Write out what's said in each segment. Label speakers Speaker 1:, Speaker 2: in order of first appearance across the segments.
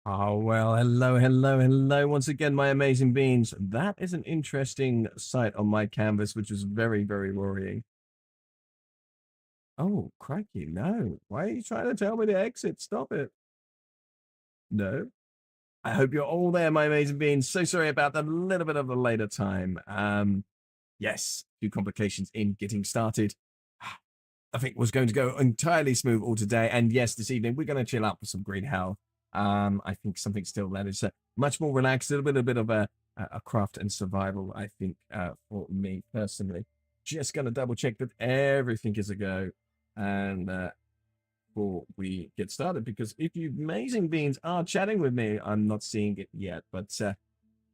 Speaker 1: Oh, well, hello, hello, hello. Once again, my amazing beings. That is an interesting sight on my canvas, which was very, very worrying. Oh, crikey, no. Why are you trying to tell me to exit? Stop it. No. I hope you're all there, my amazing beings. So sorry about that little bit of a later time. Yes, few complications in getting started. I think was going to go entirely smooth all today. And yes, this evening we're going to chill out with some green hell. I think something still that is much more relaxed, a bit of a craft and survival. I think for me personally, just going to double check that everything is a go, and before we get started, because if you amazing beings are chatting with me, I'm not seeing it yet. But in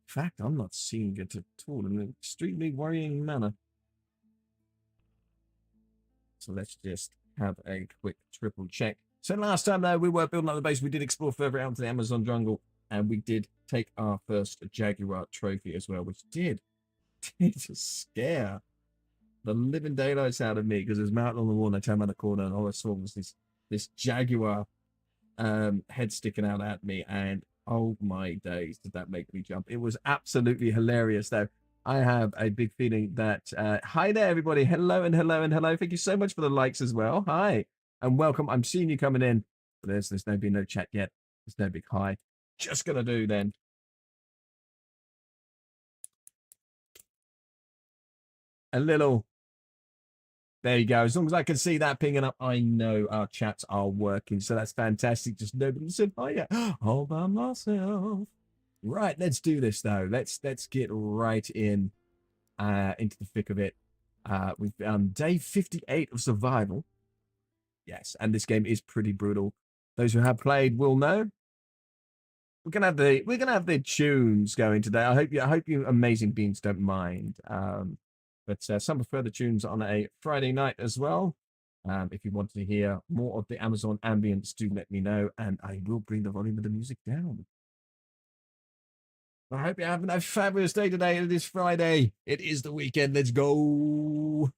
Speaker 1: fact, I'm not seeing it at all in an extremely worrying manner. So let's just have a quick triple check. So last time though, we were building up the base. We did explore further out into the Amazon jungle, and we did take our first Jaguar trophy as well, which did just scare the living daylights out of me, because there's mountain on the wall and I turned around the corner and all I saw was this Jaguar head sticking out at me, and oh my days, did that make me jump. It was absolutely hilarious though. I have a big feeling that hi there everybody, hello and hello and hello, thank you so much for the likes as well. Hi and welcome. I'm seeing you coming in. There's no chat yet. There's no big hi. Just gonna do then a little. There you go. As long as I can see that pinging up, I know our chats are working. So that's fantastic. Just nobody said hi yet. All by myself. Right, let's do this though. Let's get right in into the thick of it. We've day 58 of survival. Yes, and this game is pretty brutal. Those who have played will know. We're gonna have the tunes going today. I hope you amazing beings don't mind. But some prefer the tunes on a Friday night as well. If you want to hear more of the Amazon ambience, do let me know, and I will bring the volume of the music down. I hope you're having a fabulous day today. It is Friday. It is the weekend. Let's go.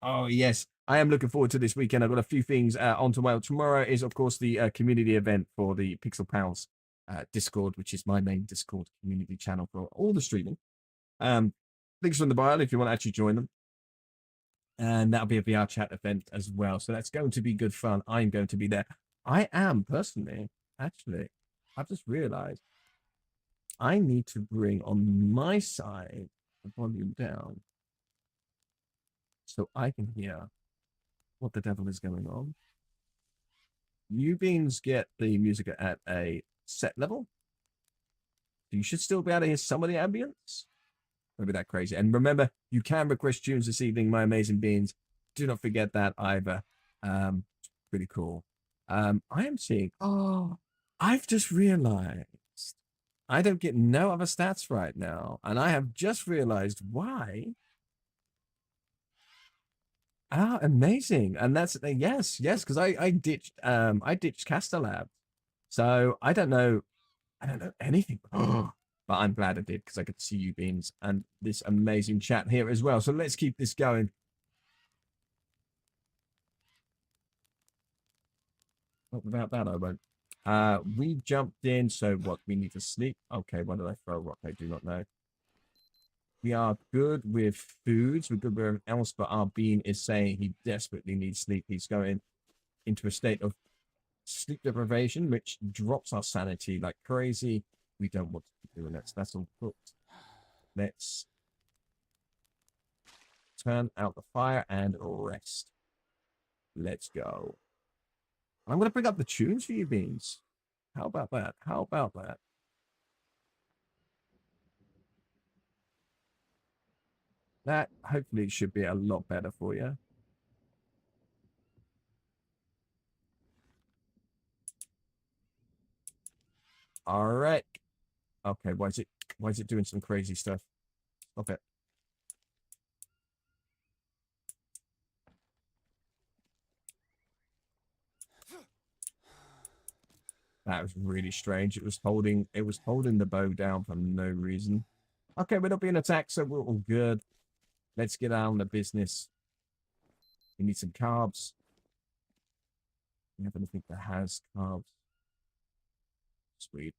Speaker 1: Oh, yes. I am looking forward to this weekend. I've got a few things on to. Well, tomorrow is, of course, the community event for the Pixel Pals Discord, which is my main Discord community channel for all the streaming. Links from the bio if you want to actually join them. And that'll be a VR chat event as well. So that's going to be good fun. I'm going to be there. I am personally, actually, I've just realized I need to bring on my side the volume down so I can hear what the devil is going on. You beings get the music at a set level. You should still be able to hear some of the ambience. Maybe that crazy. And remember, you can request tunes this evening, my amazing beings. Do not forget that either. Pretty cool. I am seeing. Oh, I've just realized I don't get no other stats right now, and I have just realized why. Ah, amazing. And that's yes, because I ditched Castelab. So I don't know anything. But I'm glad I did, because I could see you beings and this amazing chat here as well. So let's keep this going. Not without that, I won't. We jumped in, so what? We need to sleep. Okay, why did I throw a rock? I do not know. We are good with foods. We're good with everything else, but our being is saying he desperately needs sleep. He's going into a state of sleep deprivation, which drops our sanity like crazy. We don't want to be doing that. So that's all cooked. Let's turn out the fire and rest. Let's go. I'm going to bring up the tunes for you, beans. How about that? How about that? That hopefully should be a lot better for you. All right. Okay, why is it doing some crazy stuff? Stop it. That was really strange. It was holding the bow down for no reason. Okay, we're not being attacked, so we're all good. Let's get on the business. We need some carbs. We have anything that has carbs. Sweet.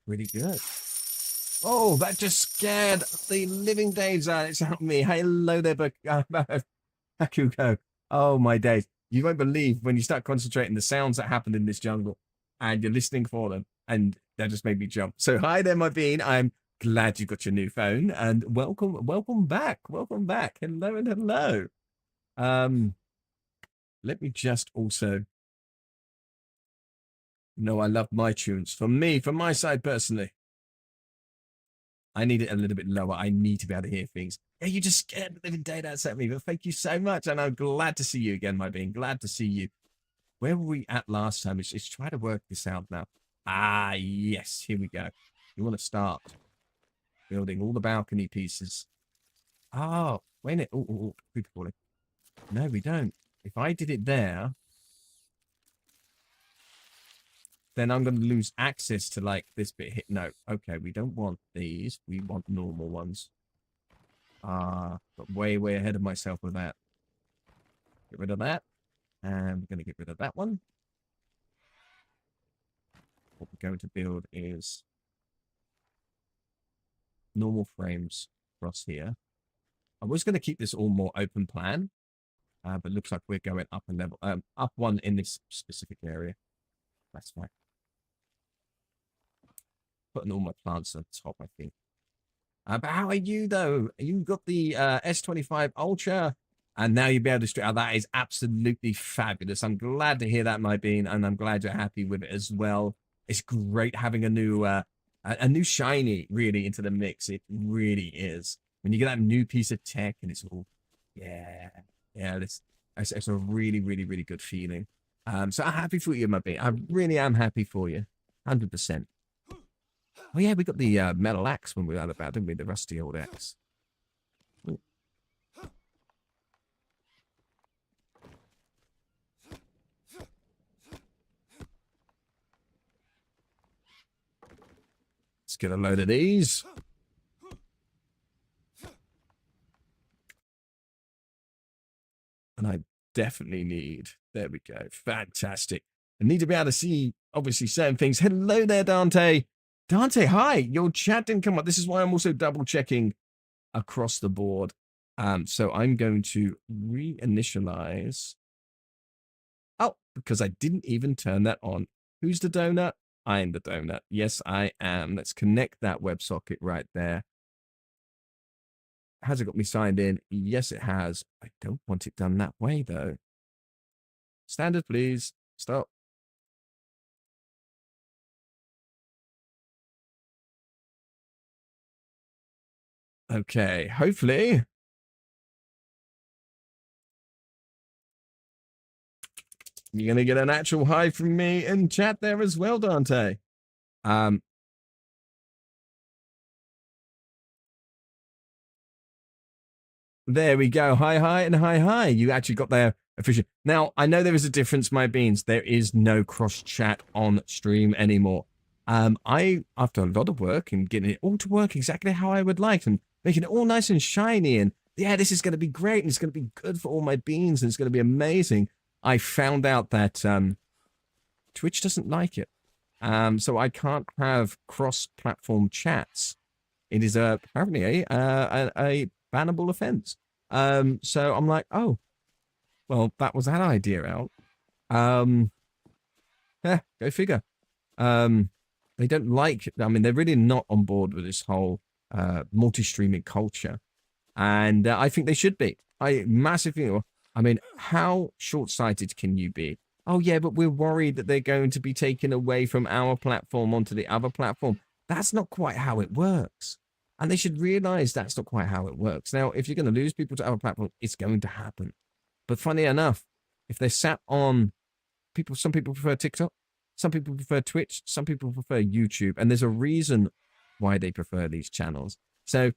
Speaker 1: Really good. Oh, that just scared the living days out of me. Hello there, Bakugo. Oh, my days. You won't believe when you start concentrating the sounds that happened in this jungle and you're listening for them. And that just made me jump. So hi there, my bean. I'm glad you got your new phone and welcome back. Welcome back. Hello and hello. Let me just also I love my tunes. For me, from my side personally, I need it a little bit lower. I need to be able to hear things. Yeah, you just scared the living daylights out of me, but thank you so much. And I'm glad to see you again, my being. Glad to see you. Where were we at last time? Let's try to work this out now. Ah, yes. Here we go. You want to start building all the balcony pieces. Oh, wait a minute. Oh, creepy crawling. No, we don't. If I did it there, then I'm going to lose access to, like, this bit here. No. Okay, we don't want these. We want normal ones. Got way ahead of myself with that. Get rid of that. And we're going to get rid of that one. What we're going to build is normal frames across here. I was going to keep this all more open plan, but looks like we're going up a level, up one in this specific area. That's fine. Putting all my plants on top, I think. But how are you, though? You got the S25 Ultra, and now you'll be able to stream. Oh, that is absolutely fabulous. I'm glad to hear that, my bean, and I'm glad you're happy with it as well. It's great having a new shiny, really, into the mix. It really is. When you get that new piece of tech, and it's all, yeah, it's a really, really, really good feeling. So I'm happy for you, my bean. I really am happy for you, 100%. Oh, yeah, we got the metal axe when we were out about, didn't we? The rusty old axe. Ooh. Let's get a load of these. And I definitely need... There we go. Fantastic. I need to be able to see, obviously, certain things. Hello there, Dante. Dante, hi. Your chat didn't come up. This is why I'm also double-checking across the board. So I'm going to reinitialize. Oh, because I didn't even turn that on. Who's the donut? I'm the donut. Yes, I am. Let's connect that WebSocket right there. Has it got me signed in? Yes, it has. I don't want it done that way, though. Standard, please. Stop. Okay, hopefully. You're going to get an actual hi from me in chat there as well, Dante. There we go. Hi, and hi. You actually got there officially. Now, I know there is a difference, my beans. There is no cross chat on stream anymore. After a lot of work and getting it all to work exactly how I would like and making it all nice and shiny and yeah, this is going to be great and it's going to be good for all my beans and it's going to be amazing. I found out that Twitch doesn't like it. So I can't have cross-platform chats. It is apparently a bannable offense. So I'm like, oh, well, that was that idea out. Yeah, go figure. They don't like, I mean, they're really not on board with this whole multi-streaming culture. And I think they should be. I massively, I mean, how short-sighted can you be? Oh, yeah, but we're worried that they're going to be taken away from our platform onto the other platform. That's not quite how it works. And they should realize that's not quite how it works. Now, if you're going to lose people to other platforms, it's going to happen. But funny enough, if they're sat on some people prefer TikTok, some people prefer Twitch, some people prefer YouTube, and there's a reason why they prefer these channels. So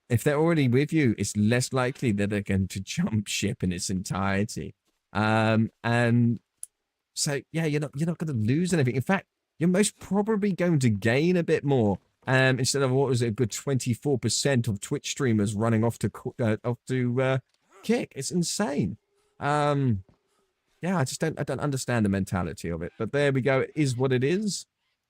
Speaker 1: if they're already with you, it's less likely that they're going to jump ship in its entirety. And so, yeah, you're not going to lose anything. In fact, you're most probably going to gain a bit more. Instead of what was it, a good 24% of Twitch streamers running off to kick. It's insane. yeah, I don't understand the mentality of it. But there we go. It is what it is.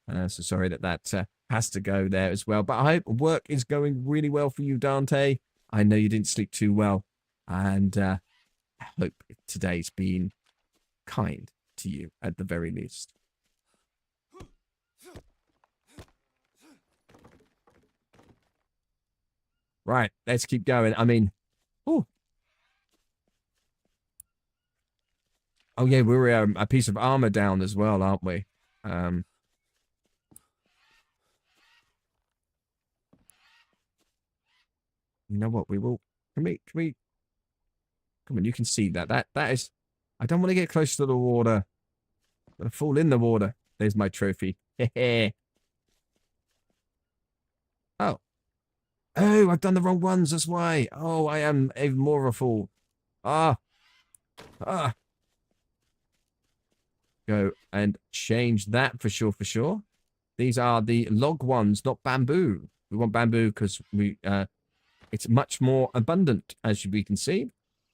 Speaker 1: So sorry that has to go there as well. But I hope work is going really well for you, Dante. I know you didn't sleep too well. And I hope today's been kind to you at the very least. Right, let's keep going. I mean, oh, yeah, we're a piece of armor down as well, aren't we? You know what? We will. Come on, you can see that. That is. I don't want to get close to the water. I'm gonna fall in the water. There's my trophy. Oh. Oh, I've done the wrong ones. That's why. Oh, I am even more of a fool. Ah. Ah. Go and change that for sure, for sure. These are the log ones, not bamboo. We want bamboo because it's much more abundant, as we can see.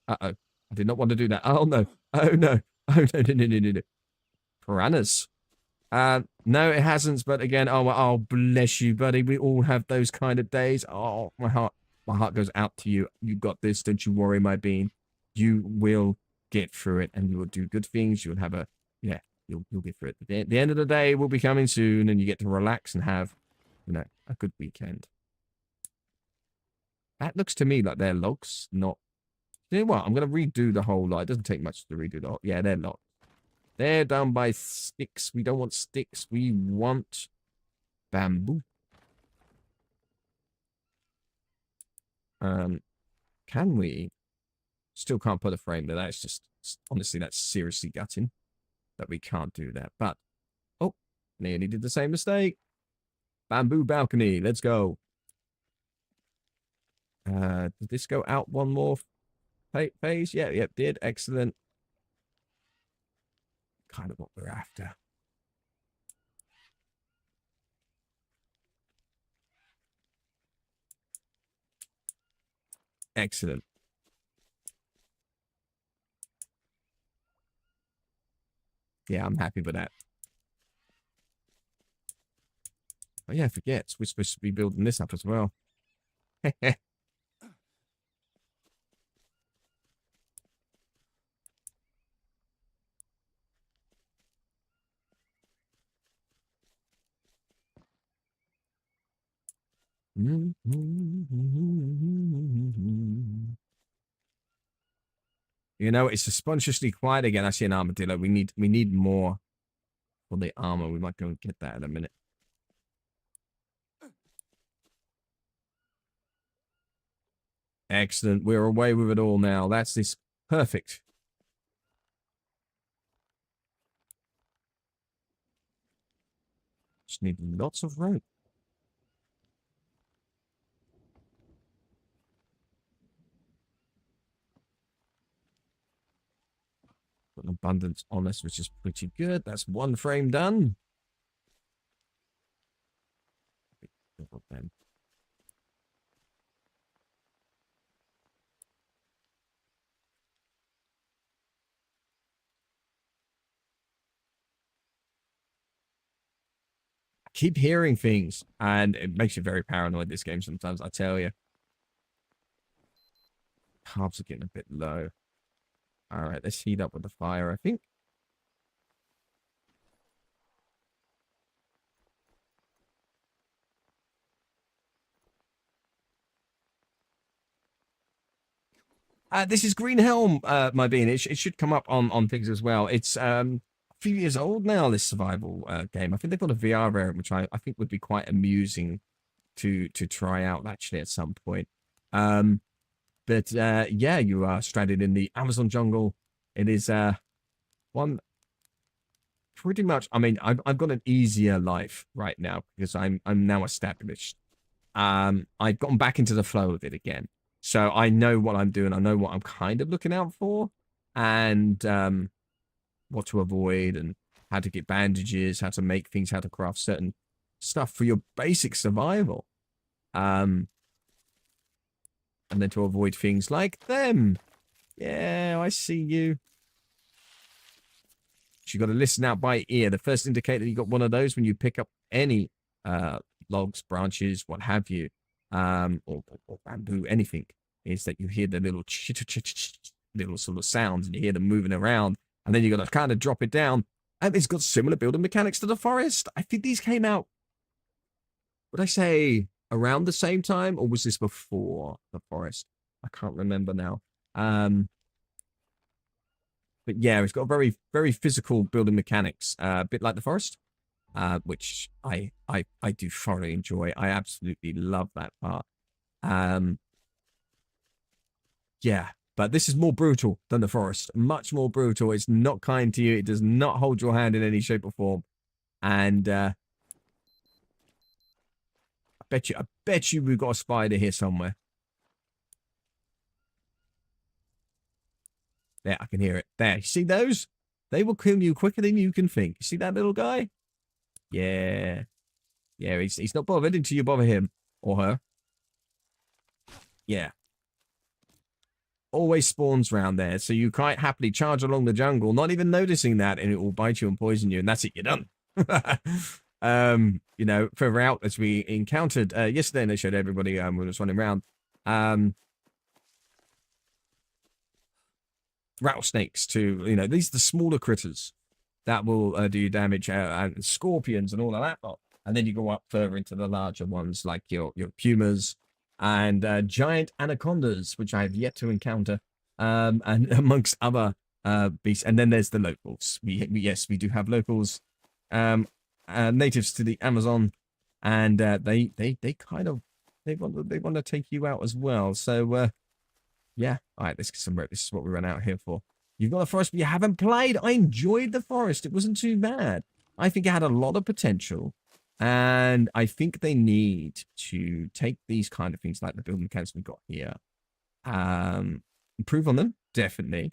Speaker 1: Uh-oh. I did not want to do that. Oh, no. Oh, no. Oh, no. Piranhas. No, it hasn't. But again, oh, bless you, buddy. We all have those kind of days. Oh, my heart goes out to you. You got this. Don't you worry, my bean. You will get through it, and you will do good things. You'll have you'll get through it. The end of the day will be coming soon, and you get to relax and have, a good weekend. That looks to me like they're logs, not. You know what? I'm gonna redo the whole lot. It doesn't take much to redo the whole. Yeah, they're logs. They're done by sticks. We don't want sticks. We want bamboo. Can we? Still can't put a frame there. That's just, honestly, that's seriously gutting that we can't do that. But, oh, nearly did the same mistake. Bamboo balcony. Let's go. Did this go out one more phase? Yeah, yep, did. Excellent. Kind of what we're after. Excellent. Yeah, I'm happy with that. Oh yeah, forget. We're supposed to be building this up as well. You know, it's suspiciously quiet again. I see an armadillo. We need more for the armor. We might go and get that in a minute. Excellent. We're away with it all now. That's this. Perfect. Just need lots of rope. Got an abundance on us, which is pretty good. That's one frame done. Then. I keep hearing things, and it makes you very paranoid, this game, sometimes, I tell you. Carbs are getting a bit low. All right, let's heat up with the fire, I think. This is Green Helm, my being. It should come up on things as well. It's a few years old now, this survival game. I think they've got a VR variant, which I think would be quite amusing to try out, actually, at some point. But yeah, you are stranded in the Amazon jungle. It is one pretty much. I mean, I've got an easier life right now because I'm now established. I've gotten back into the flow of it again. So I know what I'm doing. I know what I'm kind of looking out for, and what to avoid, and how to get bandages, how to make things, how to craft certain stuff for your basic survival. And then to avoid things like them. Yeah, I see you. So you got to listen out by ear. The first indicator you got one of those when you pick up any logs, branches, what have you, or bamboo, anything, is that you hear the little little sort of sounds, and you hear them moving around, and then you got to kind of drop it down. And it's got similar building mechanics to the forest. I think these came out, would I say, around the same time, or was this before the forest? I can't remember now. But yeah, it's got very, very physical building mechanics, a bit like the forest, which I do thoroughly enjoy. I absolutely love that part. Yeah, but this is more brutal than the forest. Much more brutal. It's not kind to you. It does not hold your hand in any shape or form. And I bet you we've got a spider here somewhere. There, I can hear it. There, you see those? They will kill you quicker than you can think. You see that little guy? Yeah. Yeah, he's not bothered until you bother him. Or her. Yeah. Always spawns round there, so you quite happily charge along the jungle, not even noticing that, and it will bite you and poison you, and that's it, you're done. You know, further out, as we encountered yesterday, and they showed everybody we were just running around, rattlesnakes too. You know, these are the smaller critters that will do damage, and scorpions and all of that lot. And then you go up further into the larger ones, like your pumas and giant anacondas, which I have yet to encounter, and amongst other beasts. And then there's the locals. Yes, we do have locals, natives to the Amazon, and they kind of they want to take you out as well. So yeah, all right, let's get some rope. This is what we ran out here for. You've got the forest, but you haven't played. I enjoyed the forest. It wasn't too bad. I think it had a lot of potential. And I think they need to take these kind of things like the building mechanics we've got here, improve on them, definitely.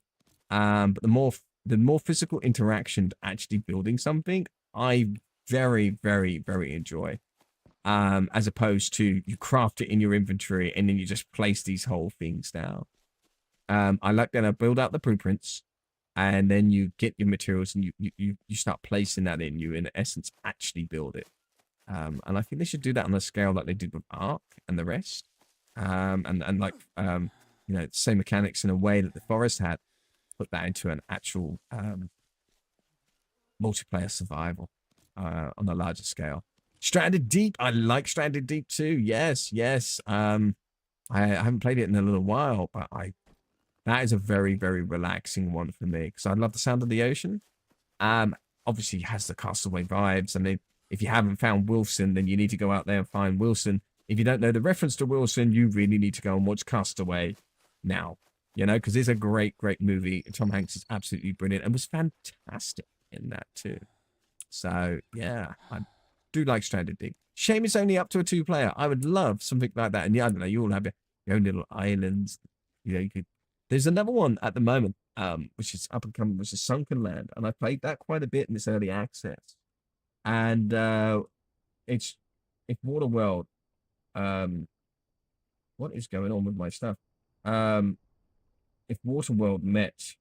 Speaker 1: But the more physical interaction to actually building something, I very, very, very enjoy. As opposed to you craft it in your inventory and then you just place these whole things down. I like being able to build out the blueprints, and then you get your materials and you start placing that in. You, in essence, actually build it. And I think they should do that on a scale like they did with Ark and the rest. And like, you know, same mechanics in a way that the forest had, put that into an actual multiplayer survival on a larger scale. Stranded Deep, I like Stranded Deep too. Yes, yes. I haven't played it in a little while, but that is a very, very relaxing one for me because I love the sound of the ocean. Obviously it has the Castaway vibes. I mean, if you haven't found Wilson, then you need to go out there and find Wilson. If you don't know the reference to Wilson, you really need to go and watch Castaway now, you know, because it's a great, great movie. Tom Hanks is absolutely brilliant and was fantastic in that too. So yeah, I do like Stranded Deep. Shame it's only up to a 2-player. I would love something like that. And yeah, I don't know, you all have your own little islands. You know, you could. There's another one at the moment, which is up and coming, which is Sunken Land, and I played that quite a bit in this early access. And it's Waterworld. What is going on with my stuff? If Waterworld met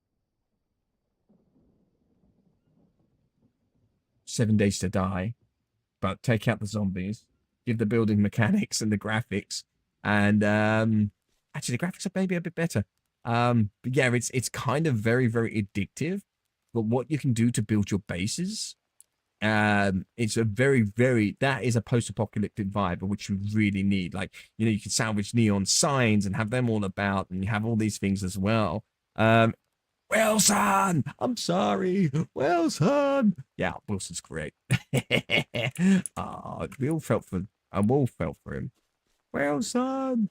Speaker 1: 7 Days to Die, but take out the zombies, give the building mechanics and the graphics, and actually the graphics are maybe a bit better. But yeah, it's kind of very, very addictive. But what you can do to build your bases, it's a very, very, that is a post-apocalyptic vibe, which you really need. Like, you know, you can salvage neon signs and have them all about, and you have all these things as well. Wilson, I'm sorry, Wilson. Yeah, Wilson's great. Oh, we all felt for, we all felt for him. Wilson,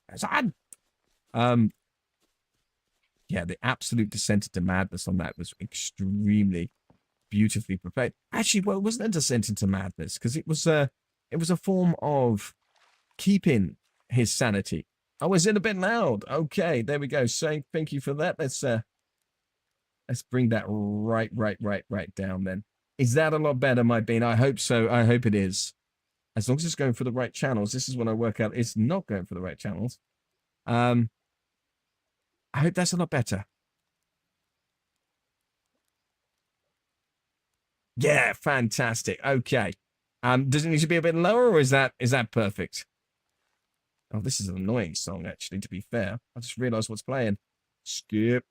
Speaker 1: Wilson. Yeah, the absolute descent into madness on that was extremely beautifully prepared. Actually, well, it wasn't a descent into madness because it was a form of keeping his sanity. I was in a bit loud. Okay, there we go. So thank you for that. Let's bring that right down then. Is that a lot better, my bean? I hope so. I hope it is. As long as it's going for the right channels. This is when I work out it's not going for the right channels. I hope that's a lot better. Yeah, fantastic. Okay. Does it need to be a bit lower, or is that perfect? Oh, this is an annoying song, actually, to be fair. I just realized what's playing. Skip.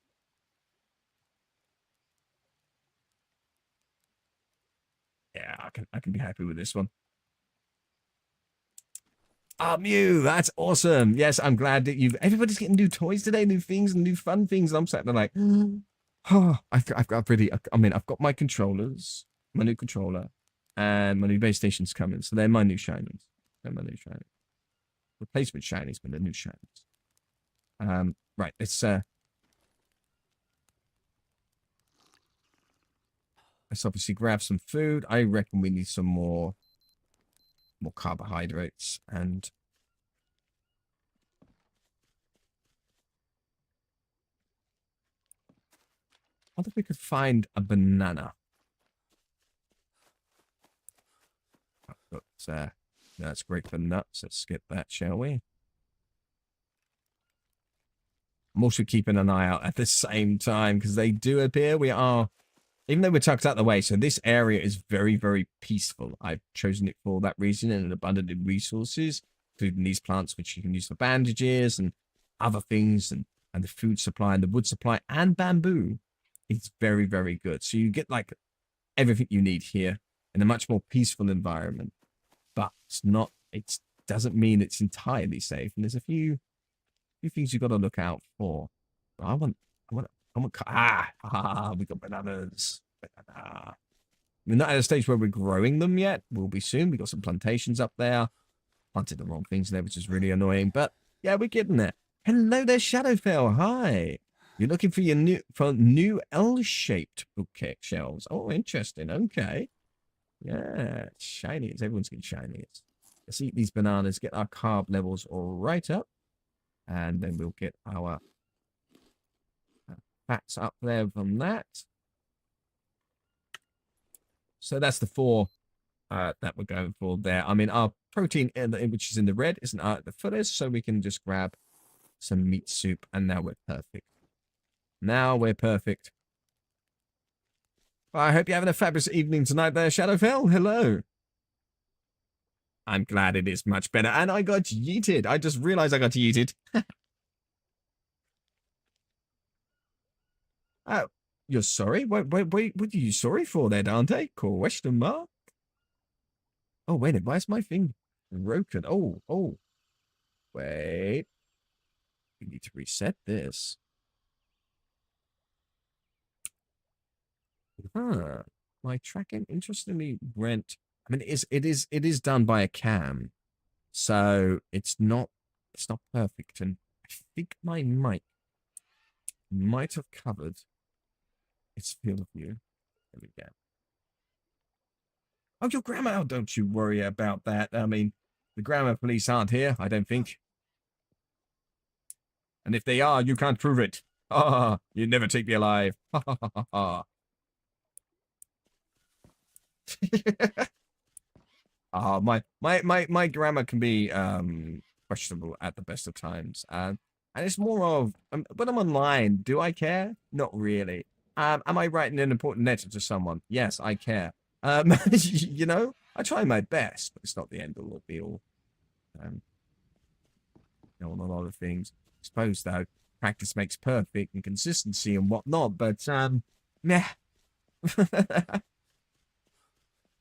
Speaker 1: Yeah, I can be happy with this one. Ah, Mew, that's awesome. Yes, I'm glad that everybody's getting new toys today, new things and new fun things. And I'm sat there like, oh, I've got pretty, I mean, I've got my controllers, my new controller, and my new base station's coming. So they're my new shinies. They're my new shinies. Replacement shinies, but they're new shinies. Right, let's obviously grab some food. I reckon we need some more carbohydrates, and I wonder if we could find a banana. But that's great for nuts. Let's skip that, shall we? I'm also keeping an eye out at the same time because they do appear. Even though we're tucked out the way, so this area is very, very peaceful. I've chosen it for that reason and abundant in resources, including these plants, which you can use for bandages and other things, and the food supply and the wood supply and bamboo. It's very, very good. So you get like everything you need here in a much more peaceful environment. But it doesn't mean it's entirely safe. And there's a few things you've got to look out for. I want, we got bananas. Banana. We're not at a stage where we're growing them yet. We'll be soon. We got some plantations up there. Planted the wrong things there, which is really annoying. But yeah, we're getting there. Hello there, Shadowfell. Hi. You're looking for new L-shaped bookshelves. Oh, interesting. Okay. Yeah, shinies. Everyone's getting shinies. Let's eat these bananas, get our carb levels all right up, and then we'll get our fats up there from that. So that's the 4 that we're going for there. I mean, our protein, which is in the red, isn't at the fullest, so we can just grab some meat soup, and now we're perfect. Now we're perfect. Well, I hope you're having a fabulous evening tonight there, Shadowfell. Hello. I'm glad it is much better. And I got yeeted. I just realized I got yeeted. Oh, you're sorry? Wait, what are you sorry for there, Dante? Question mark? Oh, wait, why is my thing broken? Oh. Wait. We need to reset this. Huh. My tracking, interestingly, went. I mean, it is done by a cam, so it's not perfect. And I think my mic might have covered its field of view. There we go. Oh, your grammar. Oh, don't you worry about that. I mean, the grammar police aren't here, I don't think. And if they are, you can't prove it. Ah, you'd never take me alive. Ha ha ha ha. My grammar can be questionable at the best of times. And it's more of when I'm online, do I care? Not really. Am I writing an important letter to someone? Yes, I care. You know, I try my best, but it's not the end all or be all. You know, on a lot of things. I suppose though, practice makes perfect and consistency and whatnot, but meh.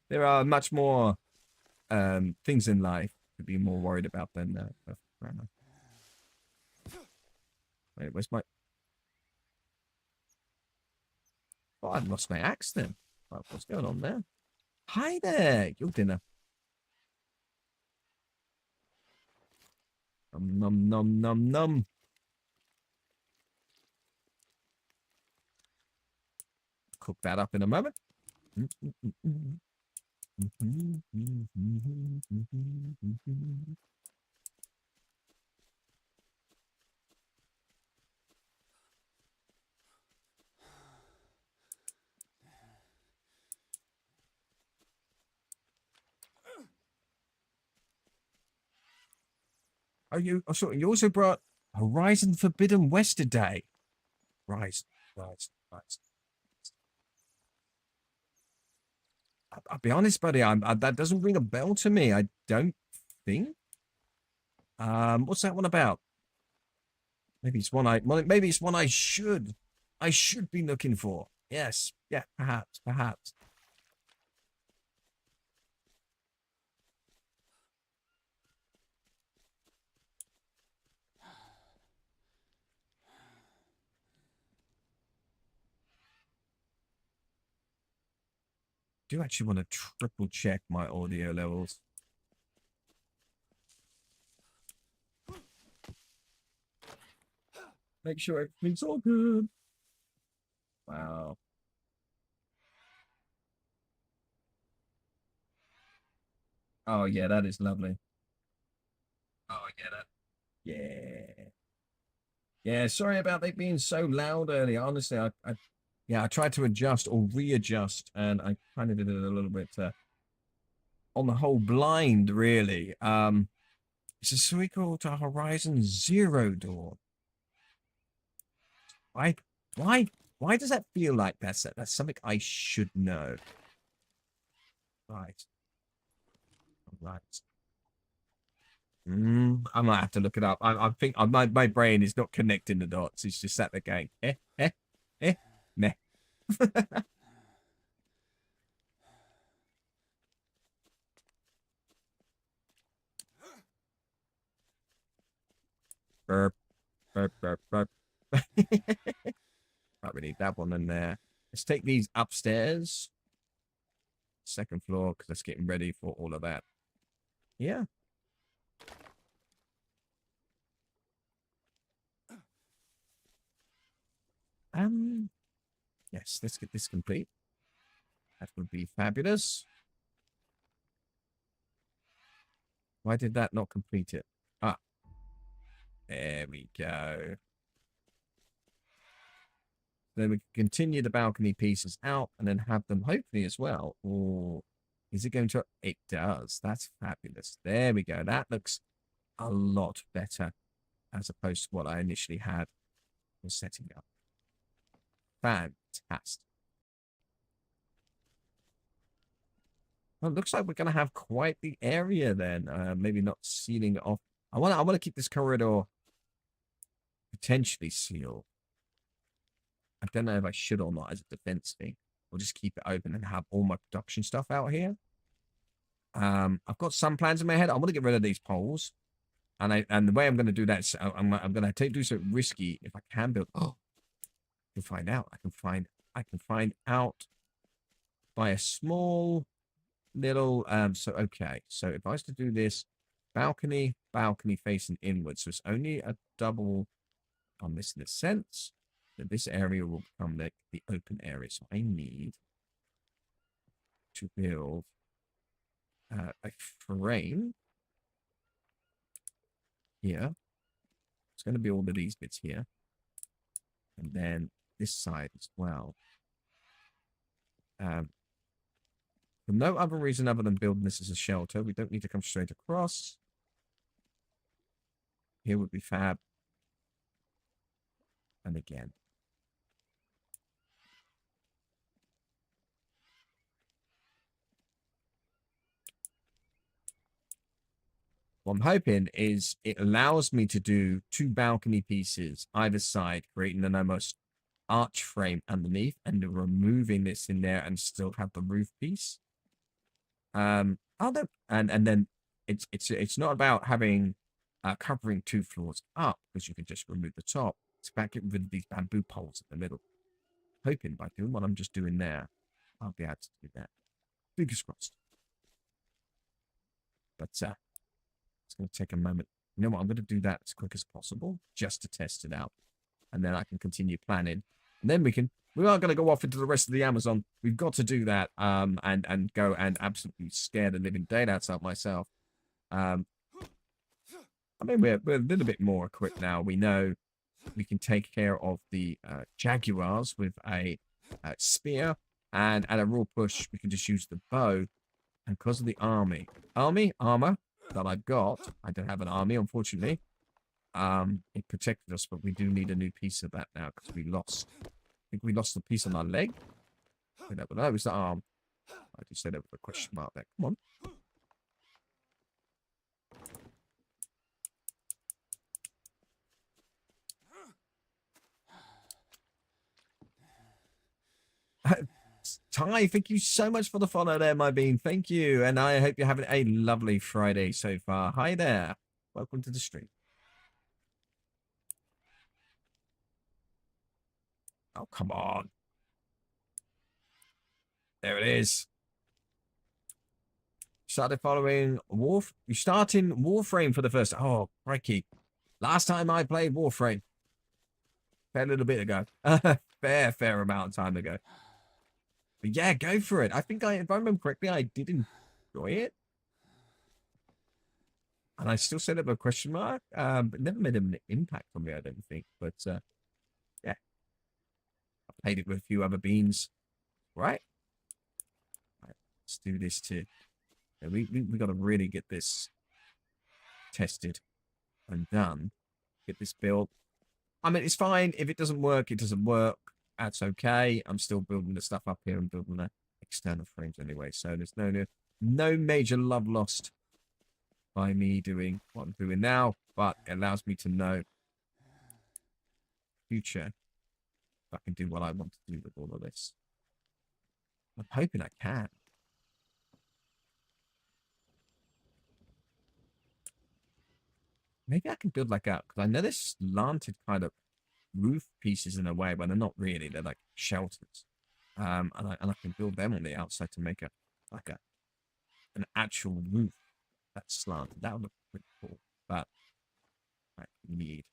Speaker 1: There are much more things in life to be more worried about than grammar. Wait, where's my... Oh, I've lost my axe then. Well, what's going on there? Hi there, your dinner. Num num num num. Cook that up in a moment. Oh, sorry, you also brought Horizon Forbidden West today. Rise. I'll be honest, buddy. That doesn't ring a bell to me. I don't think. What's that one about? Maybe it's one I should be looking for. Yes. Yeah, perhaps, perhaps. I do actually want to triple check my audio levels. Make sure everything's all good. Wow. Oh yeah, that is lovely. Oh yeah, that. Yeah. Yeah, sorry about it being so loud earlier. Honestly, yeah, I tried to adjust or readjust, and I kind of did it a little bit on the whole blind, really. It's a sequel to Horizon Zero Dawn. Why, why, why does that feel like that's something I should know? Right, right. I might have to look it up. I think my brain is not connecting the dots. It's just sat there going, meh. Burp, burp, burp, burp. Right, we need that one in there. Let's take these upstairs. Second floor, because let's get ready for all of that. Yeah. Yes, let's get this complete. That would be fabulous. Why did that not complete it? Ah, there we go. Then we can continue the balcony pieces out and then have them hopefully as well. Or is it going to? It does. That's fabulous. There we go. That looks a lot better as opposed to what I initially had was setting up. Fantastic. Well, it looks like we're going to have quite the area then. Maybe not sealing it off. I want to keep this corridor potentially sealed. I don't know if I should or not as a defense thing. Or just keep it open and have all my production stuff out here. I've got some plans in my head. I want to get rid of these poles. And the way I'm going to do that is I'm going to do something risky if I can build. Oh, I can find out. I can find out by a small little okay, so if I was to do this balcony facing inwards, so it's only a double on this in a sense that this area will become the open area. So I need to build a frame here. It's going to be all of these bits here, and then this side as well. For no other reason other than building this as a shelter. We don't need to come straight across. Here would be fab. And again. What I'm hoping is it allows me to do two balcony pieces either side, creating an almost arch frame underneath, and then removing this in there and still have the roof piece. And then it's not about having covering two floors up because you can just remove the top. It's about getting rid of these bamboo poles in the middle. Hoping by doing what I'm just doing there, I'll be able to do that. Fingers crossed. But it's going to take a moment. You know what? I'm going to do that as quick as possible just to test it out. And then I can continue planning. And then we are going to go off into the rest of the Amazon. We've got to do that and go and absolutely scare the living daylights out myself. I mean, we're a little bit more equipped now. We know we can take care of the jaguars with a spear. And at a raw push, we can just use the bow. And because of the armor that I've got, I don't have an army, unfortunately. It protected us, but we do need a new piece of that now because we lost. I think we lost the piece on our leg. No, it was the arm. I just said it with a question mark there. Come on. Ty, thank you so much for the follow there, my bean. Thank you. And I hope you're having a lovely Friday so far. Hi there. Welcome to the stream. Oh, come on. There it is. Started following you starting Warframe for the first. Oh, crikey. Last time I played Warframe. Fair little bit ago. fair amount of time ago. But yeah, go for it. I think if I remember correctly, I did enjoy it. And I still set up a question mark. But never made an impact on me, I don't think. But yeah. I played it with a few other beans. Right? Let's do this too. Yeah, we got to really get this tested and done. Get this built. I mean, it's fine. If it doesn't work, it doesn't work. That's okay. I'm still building the stuff up here and building the external frames anyway. So there's no major love lost by me doing what I'm doing now. But it allows me to know future if I can do what I want to do with all of this. I'm hoping I can. Maybe I can build like a, because I know there's slanted kind of roof pieces in a way, but they're not really. They're like shelters. And I can build them on the outside to make an actual roof that's slanted. That would look pretty cool. But I need.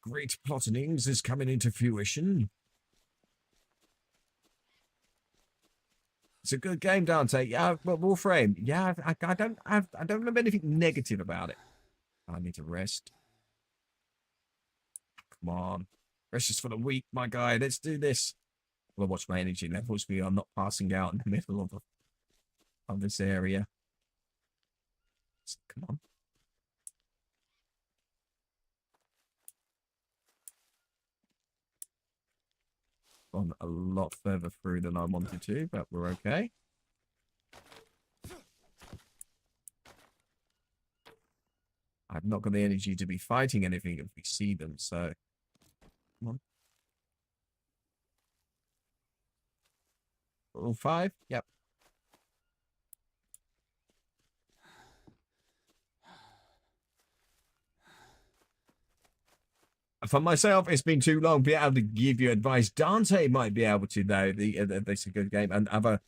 Speaker 1: Great plotting is coming into fruition. It's a good game, Dante. Yeah, well, Warframe. Yeah, I don't remember anything negative about it. I need to rest. Come on, rest is for the weak, my guy. Let's do this. Well, watch my energy levels. We are not passing out in the middle of this area. Come on. Gone a lot further through than I wanted to, but we're okay. I've not got the energy to be fighting anything if we see them, so come on. All 5? Yep. For myself, it's been too long to be able to give you advice. Dante might be able to, though. It's a good game, and other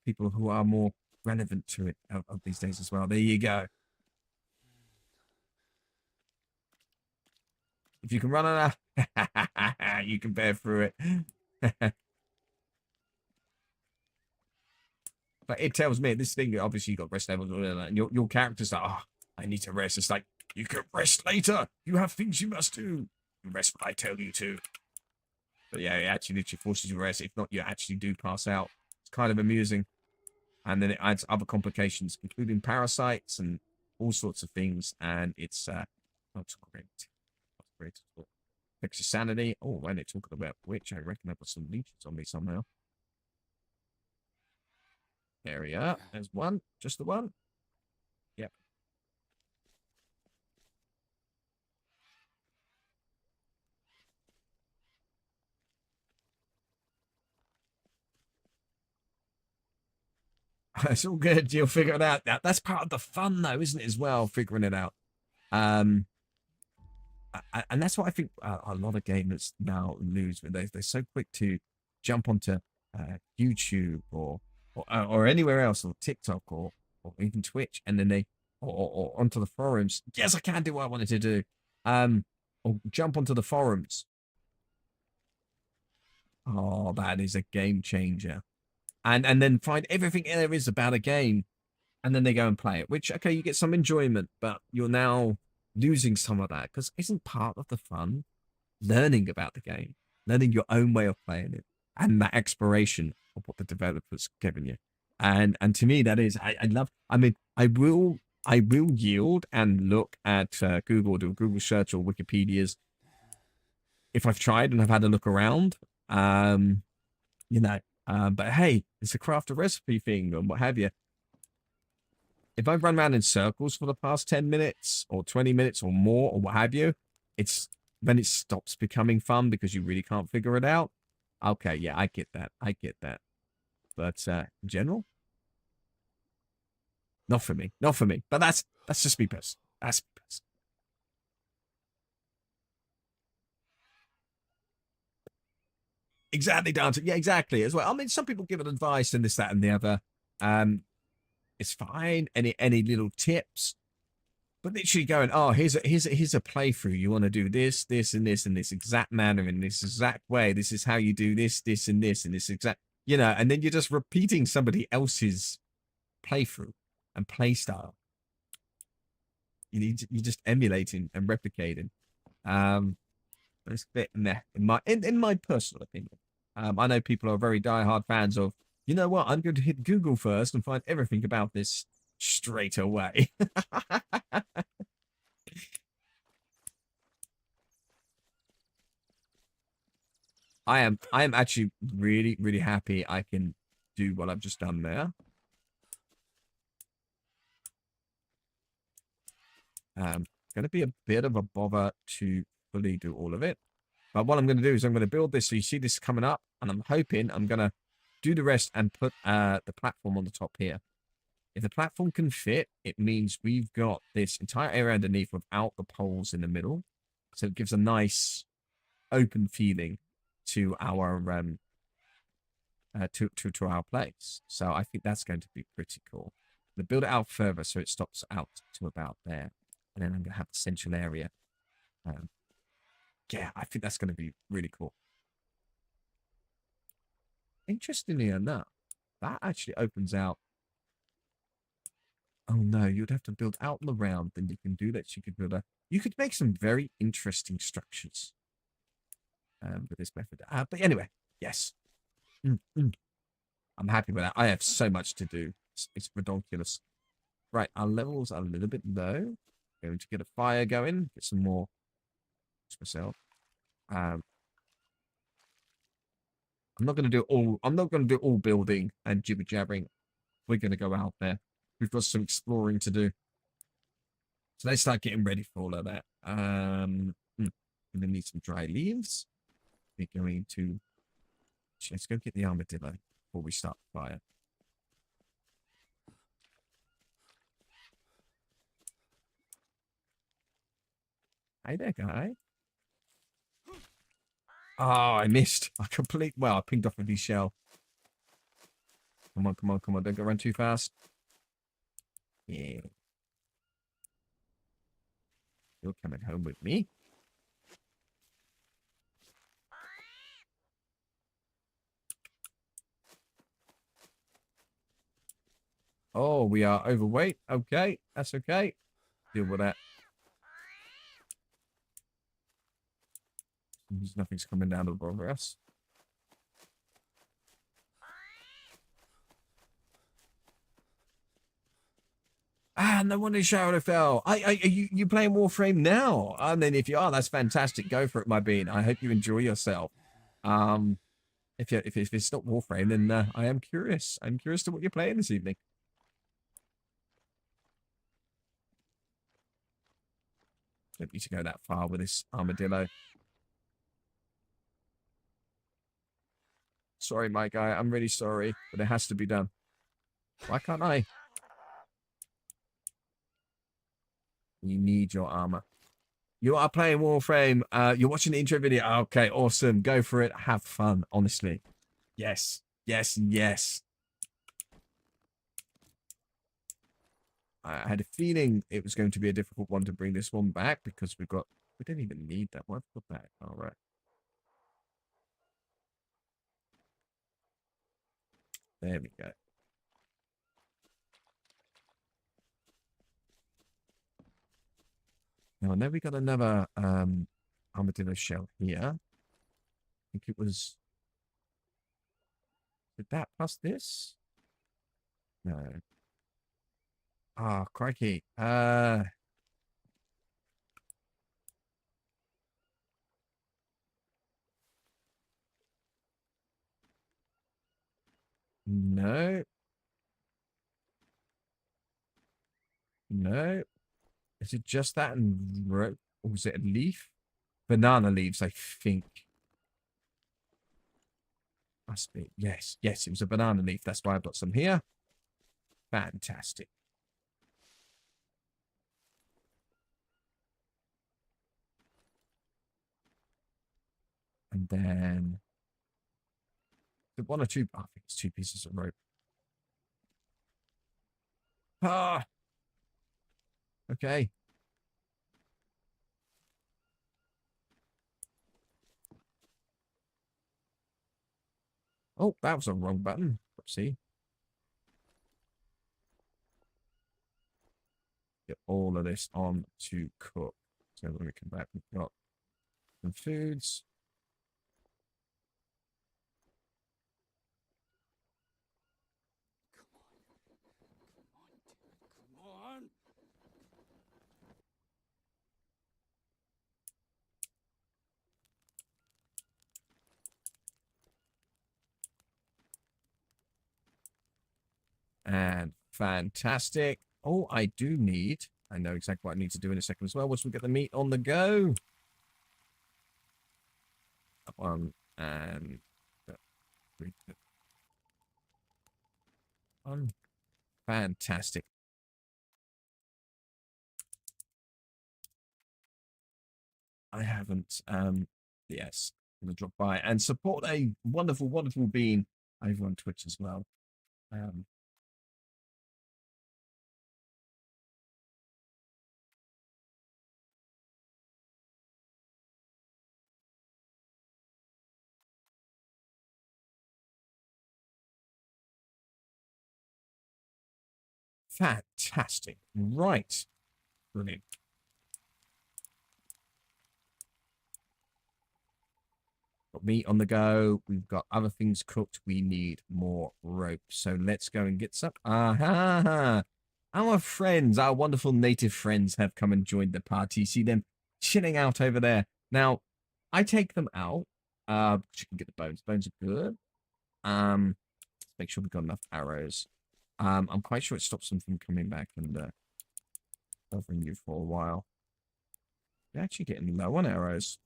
Speaker 1: people who are more relevant to it of these days as well. There you go. If you can run enough, you can bear through it. But it tells me this thing. Obviously, you got rest levels, and your character's like, oh, I need to rest. It's like you can rest later. You have things you must do. Rest when I tell you to. But yeah, it actually literally forces you to rest. If not, you actually do pass out. It's kind of amusing. And then it adds other complications, including parasites and all sorts of things. And it's not great. Not great at all. Affects your sanity. Oh, when they're talking about which, I reckon I've got some leeches on me somehow. There we are. There's one. Just the one. Yep. It's all good. You'll figure it out. That's part of the fun, though, isn't it, as well, figuring it out. And that's what I think a lot of gamers now lose. They're so quick to jump onto YouTube or anywhere else, or TikTok or even Twitch, and then they or onto the forums. Yes, I can do what I wanted to do. Or jump onto the forums. Oh, that is a game changer. And then find everything there is about a game, and then they go and play it. Which, okay, you get some enjoyment, but you're now losing some of that, because isn't part of the fun learning about the game, learning your own way of playing it, and that exploration of what the developers given you. And to me, that is, I love. I mean, I will yield and look at Google, do a Google search or Wikipedia's if I've tried and I've had a look around. Um, you know, but hey, it's a craft a recipe thing and what have you. If I've run around in circles for the past 10 minutes or 20 minutes or more or what have you, it's then it stops becoming fun because you really can't figure it out. Okay, yeah, I get that. I get that. But in general, not for me. Not for me. But that's just me personally. That's me personally. Exactly down to yeah, exactly as well. I mean, some people give it advice and this, that, and the other. Um, it's fine. Any little tips, but literally going, oh, here's a playthrough. You want to do this, this, and this in this exact manner, in this exact way. This is how you do this, and this, in this exact, and then you're just repeating somebody else's playthrough and play style. You're just emulating and replicating. Um, it's a bit meh in my personal opinion. I know people are very diehard fans of. You know what? I'm going to hit Google first and find everything about this straight away. I am actually really really happy I can do what I've just done there. Going to be a bit of a bother to fully do all of it, but what I'm going to do is I'm going to build this so you see this coming up, and I'm hoping I'm going to do the rest and put the platform on the top here. If the platform can fit, it means we've got this entire area underneath without the poles in the middle, so it gives a nice open feeling to our to our place. So I think that's going to be pretty cool. I'm going to build it out further so it stops out to about there, and then I'm going to have the central area. Um, yeah, I think that's going to be really cool. Interestingly enough, that actually opens out. Oh no, you'd have to build out and around. Then you can do that. You could build a. You could make some very interesting structures with this method. But anyway, yes. Mm, mm. I'm happy with that. I have so much to do. It's ridiculous. Right, our levels are a little bit low. Going to get a fire going. Get some more myself. Um, I'm not going to do all. I'm not going to do all building and jibber jabbering. We're going to go out there. We've got some exploring to do. So let's start getting ready for all of that. Going to need some dry leaves. We're going to. Let's go get the armadillo before we start the fire. Hey there, guy. Oh, I missed. I pinged off of his shell. Come on, come on, come on. Don't go run too fast. Yeah. You're coming home with me. Oh, we are overweight. Okay, that's okay. Deal with that. Nothing's coming down above us. Ah, no wonder Shadow fell. You playing Warframe now? And then if you are, that's fantastic. Go for it, my bean. I hope you enjoy yourself. Um, if it's not Warframe, then I am curious. I'm curious to what you're playing this evening. Don't need to go that far with this armadillo. Sorry, my guy. I'm really sorry, but it has to be done. Why can't I? You need your armor. You are playing Warframe. You're watching the intro video. Okay, awesome. Go for it. Have fun, honestly. Yes. Yes, yes. I had a feeling it was going to be a difficult one to bring this one back because we don't even need that one. Put back. All right. There we go. Now, I know we got another armadillo shell here. I think it was. Did that plus this? No. Ah, oh, crikey. No. No. Is it just that and rope? Or was it a leaf? Banana leaves, I think. Must be. Yes. Yes, it was a banana leaf. That's why I've got some here. Fantastic. And then the one or two. I think it's 2 pieces of rope. Ah. Okay. Oh, that was a wrong button. Oopsie. Get all of this on to cook. So when we come back, we've got some foods.
Speaker 2: Come on.
Speaker 1: And fantastic. Oh, I do need. I know exactly what I need to do in a second as well. Once we get the meat on the go. That one and one. Fantastic. I haven't. Yes, I'm gonna drop by and support a wonderful, wonderful bean over on Twitch as well. Um, Fantastic. Right. Brilliant. Got meat on the go. We've got other things cooked. We need more rope. So let's go and get some. Aha! Our friends, our wonderful native friends, have come and joined the party. See them chilling out over there. Now, I take them out. You can get the bones. Bones are good. Let's make sure we've got enough arrows. I'm quite sure it stops them from coming back and bothering you for a while. They're actually getting low on arrows.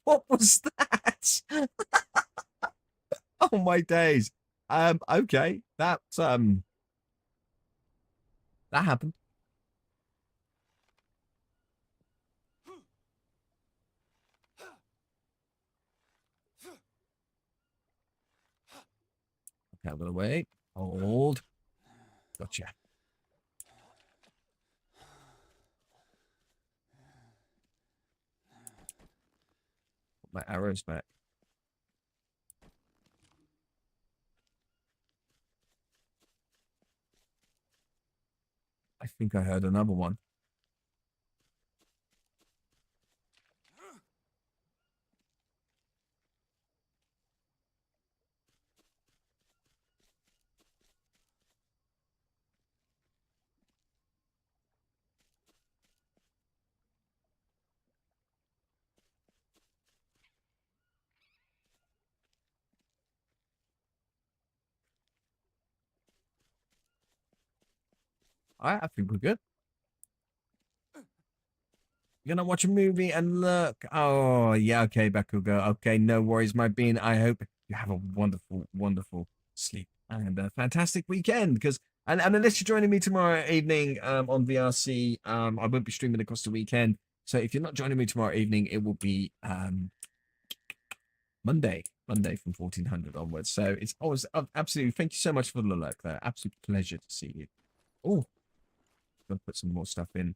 Speaker 1: What was that? Oh my days. Okay. That happened. Okay, out of the way. Hold. Gotcha. Put my arrows back. I think I heard another one. I think we're good. You're gonna watch a movie and look. Oh, yeah, okay, Bakugo. Okay, no worries, my bean. I hope you have a wonderful, wonderful sleep and a fantastic weekend. Because and unless you're joining me tomorrow evening on VRC, I won't be streaming across the weekend. So if you're not joining me tomorrow evening, it will be Monday from 1400 onwards. So it's always absolutely. Thank you so much for the look, though. Absolute pleasure to see you. Oh, gonna put some more stuff in.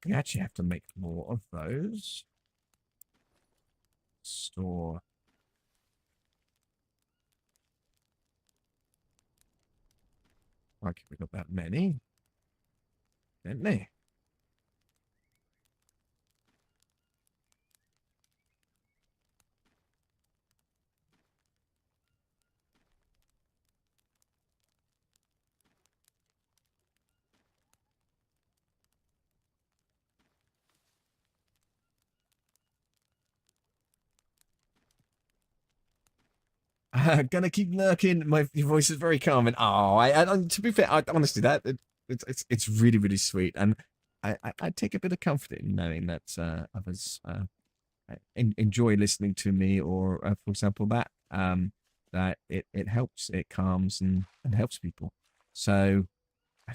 Speaker 1: We actually have to make more of those. Store. Okay, we got that many. Didn't they? Gonna keep lurking. Your voice is very calming. Oh, to be fair, honestly, it's really really sweet, and I take a bit of comfort in knowing that others enjoy listening to me, or for example, that it helps, it calms and helps people. So I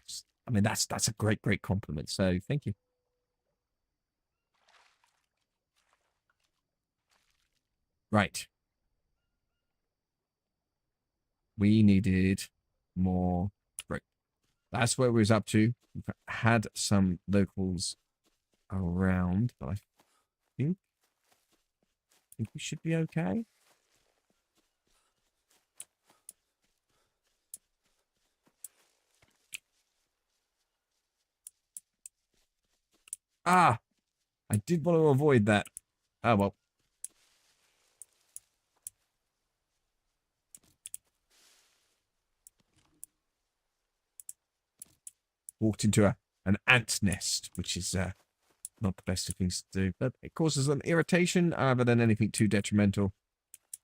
Speaker 1: mean, that's a great compliment. So thank you. Right, we needed more. Right, that's where we was up to. We've had some locals around, but I think we should be okay. Ah, I did want to avoid that. Oh well. Walked into an ant nest, which is not the best of things to do, but it causes an irritation rather than anything too detrimental.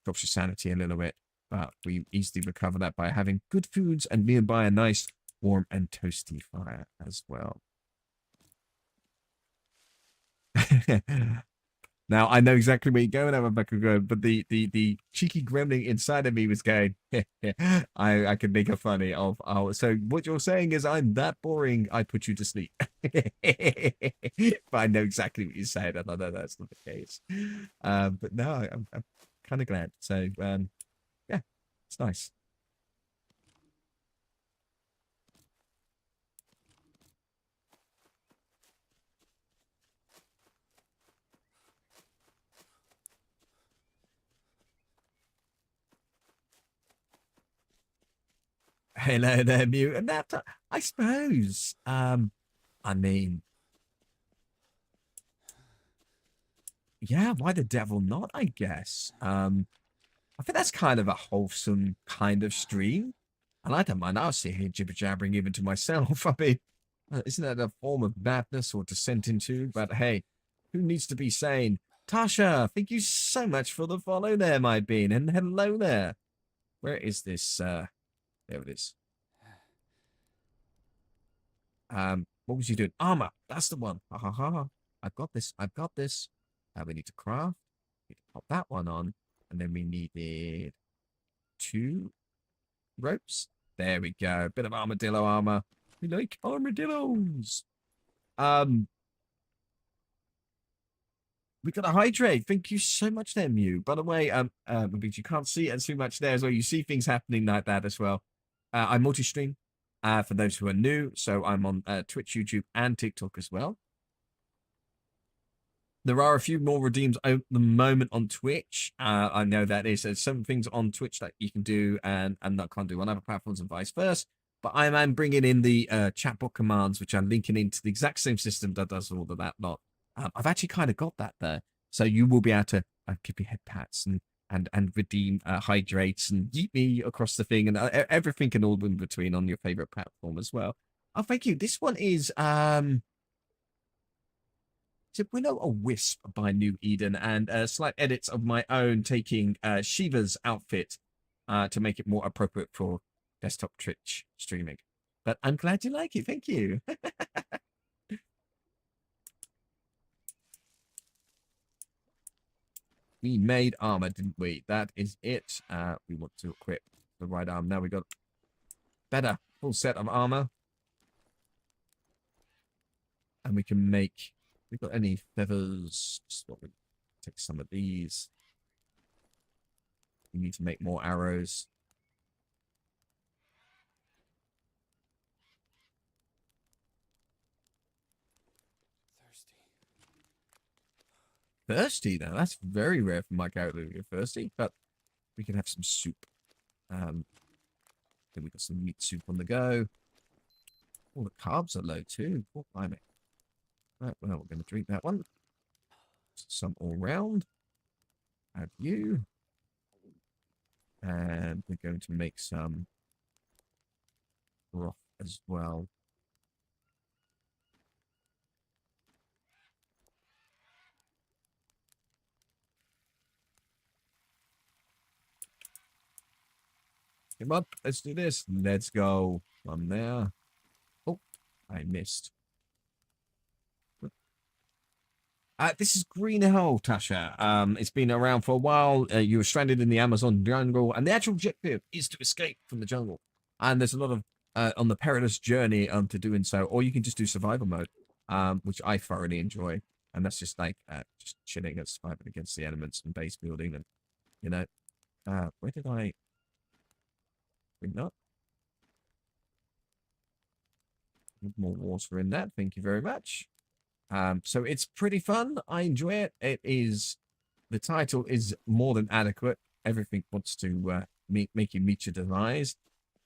Speaker 1: Drops your sanity a little bit, but we easily recover that by having good foods and nearby a nice warm and toasty fire as well. Now I know exactly where you're going, Rebecca, but the cheeky gremlin inside of me was going. I could make a funny of. Oh, so what you're saying is I'm that boring. I put you to sleep. But I know exactly what you're saying. I know that's not the case. But no, I'm kind of glad. So yeah, it's nice. Hello there, Mew. And that I suppose. I mean, yeah, why the devil not, I guess. I think that's kind of a wholesome kind of stream. And I don't mind. I'll sit here jibber jabbering even to myself. I mean, isn't that a form of madness or descent into? But hey, who needs to be sane? Tasha, thank you so much for the follow there, my bean. And hello there. Where is this? There it is. What was you doing? Armor. That's the one. Ha ha ha. I've got this. I've got this. We need to craft. We need to pop that one on. And then we needed two ropes. There we go. Bit of armadillo armor. We like armadillos. Um, we got a hydrate. Thank you so much there, Mew. By the way, because you can't see it too much there as well. You see things happening like that as well. I multi-stream for those who are new. So I'm on Twitch, YouTube, and TikTok as well. There are a few more redeems at the moment on Twitch. I know that there's some things on Twitch that you can do and that can't do on other platforms and vice versa. But I am bringing in the chatbot commands, which I'm linking into the exact same system that does all of that lot. I've actually kind of got that there. So you will be able to give me head pats and redeem hydrates and yeet me across the thing and everything and all in between on your favorite platform as well. Oh, thank you. This one is Willow a Wisp by New Eden and slight edits of my own taking Shiva's outfit to make it more appropriate for desktop Twitch streaming. But I'm glad you like it. Thank you. We made armor, didn't we? That is it. We want to equip the right arm. Now we got better full set of armor. And we can make... We've got any feathers? Just what we take some of these. We need to make more arrows. Thirsty now. That's very rare for my character to get thirsty, but we can have some soup. Then we got some meat soup on the go. All the carbs are low too. Poor climate. Right, well, we're going to drink that one. Some all round. Have you. And we're going to make some broth as well. Come on, let's do this. Let's go. From there. Oh, I missed. This is Green Hell, Tasha. It's been around for a while. You were stranded in the Amazon jungle, and the actual objective is to escape from the jungle. And there's a lot of on the perilous journey to doing so, or you can just do survival mode, which I thoroughly enjoy. And that's just like just chilling and surviving against the elements and base building, and you know, where did I bring up? More water in that. Thank you very much. So it's pretty fun. I enjoy it. It is, the title is more than adequate. Everything wants to make you meet your demise.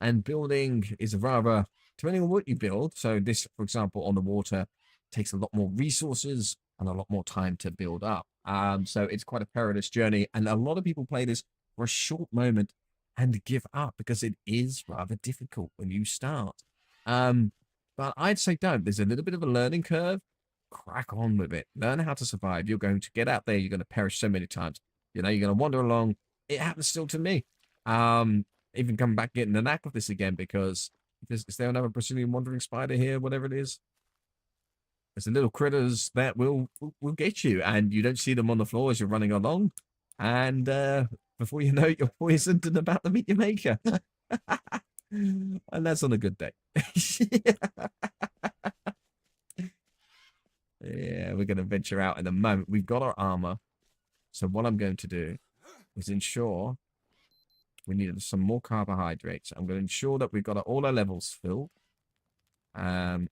Speaker 1: And building is rather, depending on what you build. So this, for example, on the water, takes a lot more resources and a lot more time to build up. So it's quite a perilous journey. And a lot of people play this for a short moment and give up because it is rather difficult when you start. But I'd say don't. There's a little bit of a learning curve. Crack on with it. Learn how to survive. You're going to get out there. You're going to perish so many times. You know, you're going to wander along. It happens still to me. Even coming back getting the knack of this again because is there another Brazilian wandering spider here? Whatever it is. There's the little critters that will get you, and you don't see them on the floor as you're running along. And before you know it, you're poisoned and about to meet your maker. And that's on a good day. Yeah, we're going to venture out in a moment. We've got our armor. So what I'm going to do is ensure we need some more carbohydrates. I'm going to ensure that we've got all our levels filled. And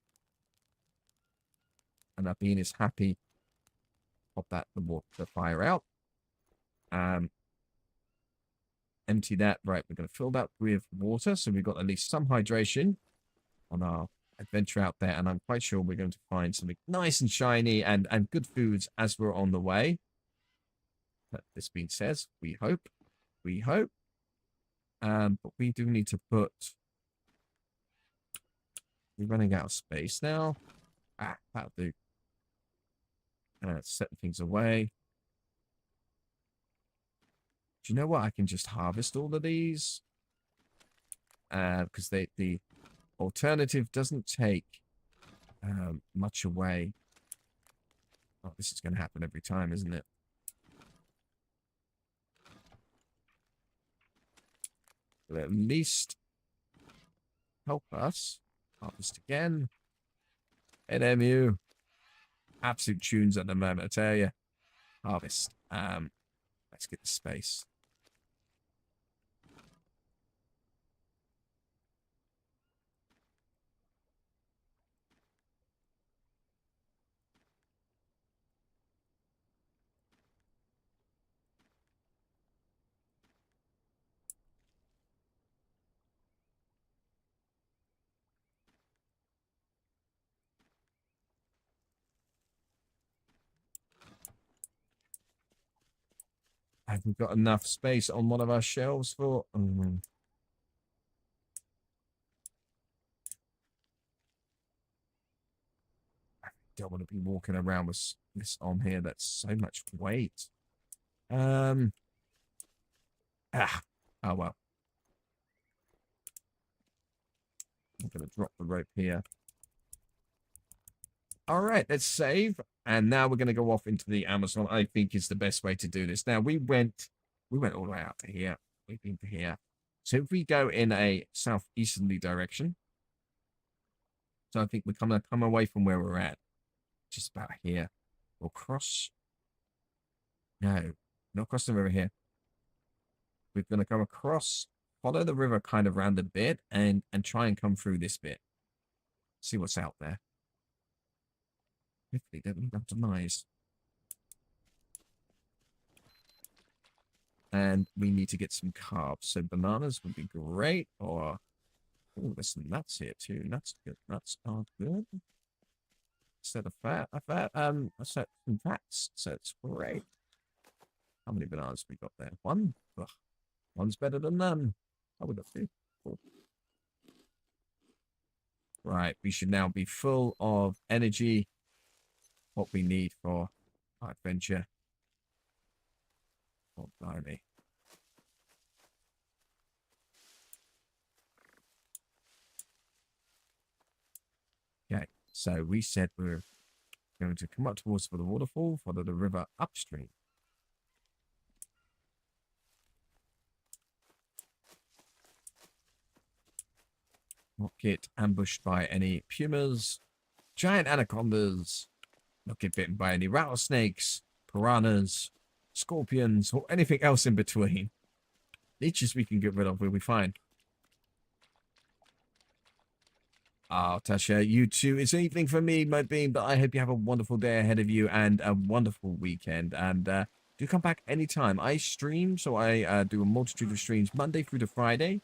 Speaker 1: our bean is happy. Pop that, the fire out. Empty that. Right, we're going to fill that with water. So we've got at least some hydration on our adventure out there, and I'm quite sure we're going to find something nice and shiny and good foods as we're on the way. But this being said, we hope, but we do need to put. We're running out of space now. That'll do. Setting things away. Do you know what? I can just harvest all of these because the alternative doesn't take much away. Oh, this is going to happen every time, isn't it? Will at least help us. Harvest again. NMU. Absolute tunes at the moment, I tell you. Harvest. Let's get the space. Have we got enough space on one of our shelves for? I don't want to be walking around with this on here. That's so much weight. Oh well. I'm going to drop the rope here. All right, let's save. And now we're going to go off into the Amazon. I think is the best way to do this. Now, we went all the way out to here. We've been to here. So if we go in a southeasterly direction. So I think we're going to come away from where we're at. Just about here. We'll cross. No, not cross the river here. We're going to come across, follow the river kind of round a bit and try and come through this bit. See what's out there. Hopefully don't need demise. And we need to get some carbs. So bananas would be great, or Oh, there's some nuts here too. Nuts are good. Nuts are good. Instead of I said some fats. So it's great. How many bananas we got there? One? Ugh, one's better than none. I would have two. Cool. Right, we should now be full of energy. What we need for our adventure. Oh, blimey. Okay, so we said we're going to come up towards the waterfall, follow the river upstream. Not get ambushed by any pumas, giant anacondas, not get bitten by any rattlesnakes, piranhas, scorpions, or anything else in between. Leeches we can get rid of, we'll be fine. Oh, Tasha, you too. It's evening for me, my being, but I hope you have a wonderful day ahead of you and a wonderful weekend. And do come back anytime. I stream, so I do a multitude of streams Monday through to Friday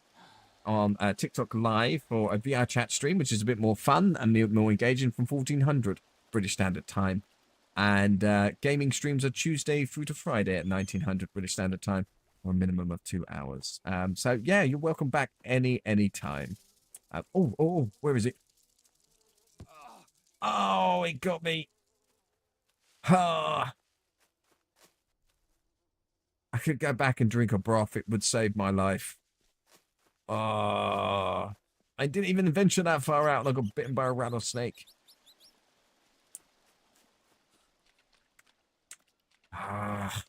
Speaker 1: on TikTok Live for a VR chat stream, which is a bit more fun and more engaging from 1400 British Standard Time. And gaming streams are Tuesday through to Friday at 1900 British Standard Time for a minimum of 2 hours. So, yeah, you're welcome back any time. Where is it? Oh, it got me. Ah. I could go back and drink a broth. It would save my life. Ah. I didn't even venture that far out and I got bitten by a rattlesnake. Ah.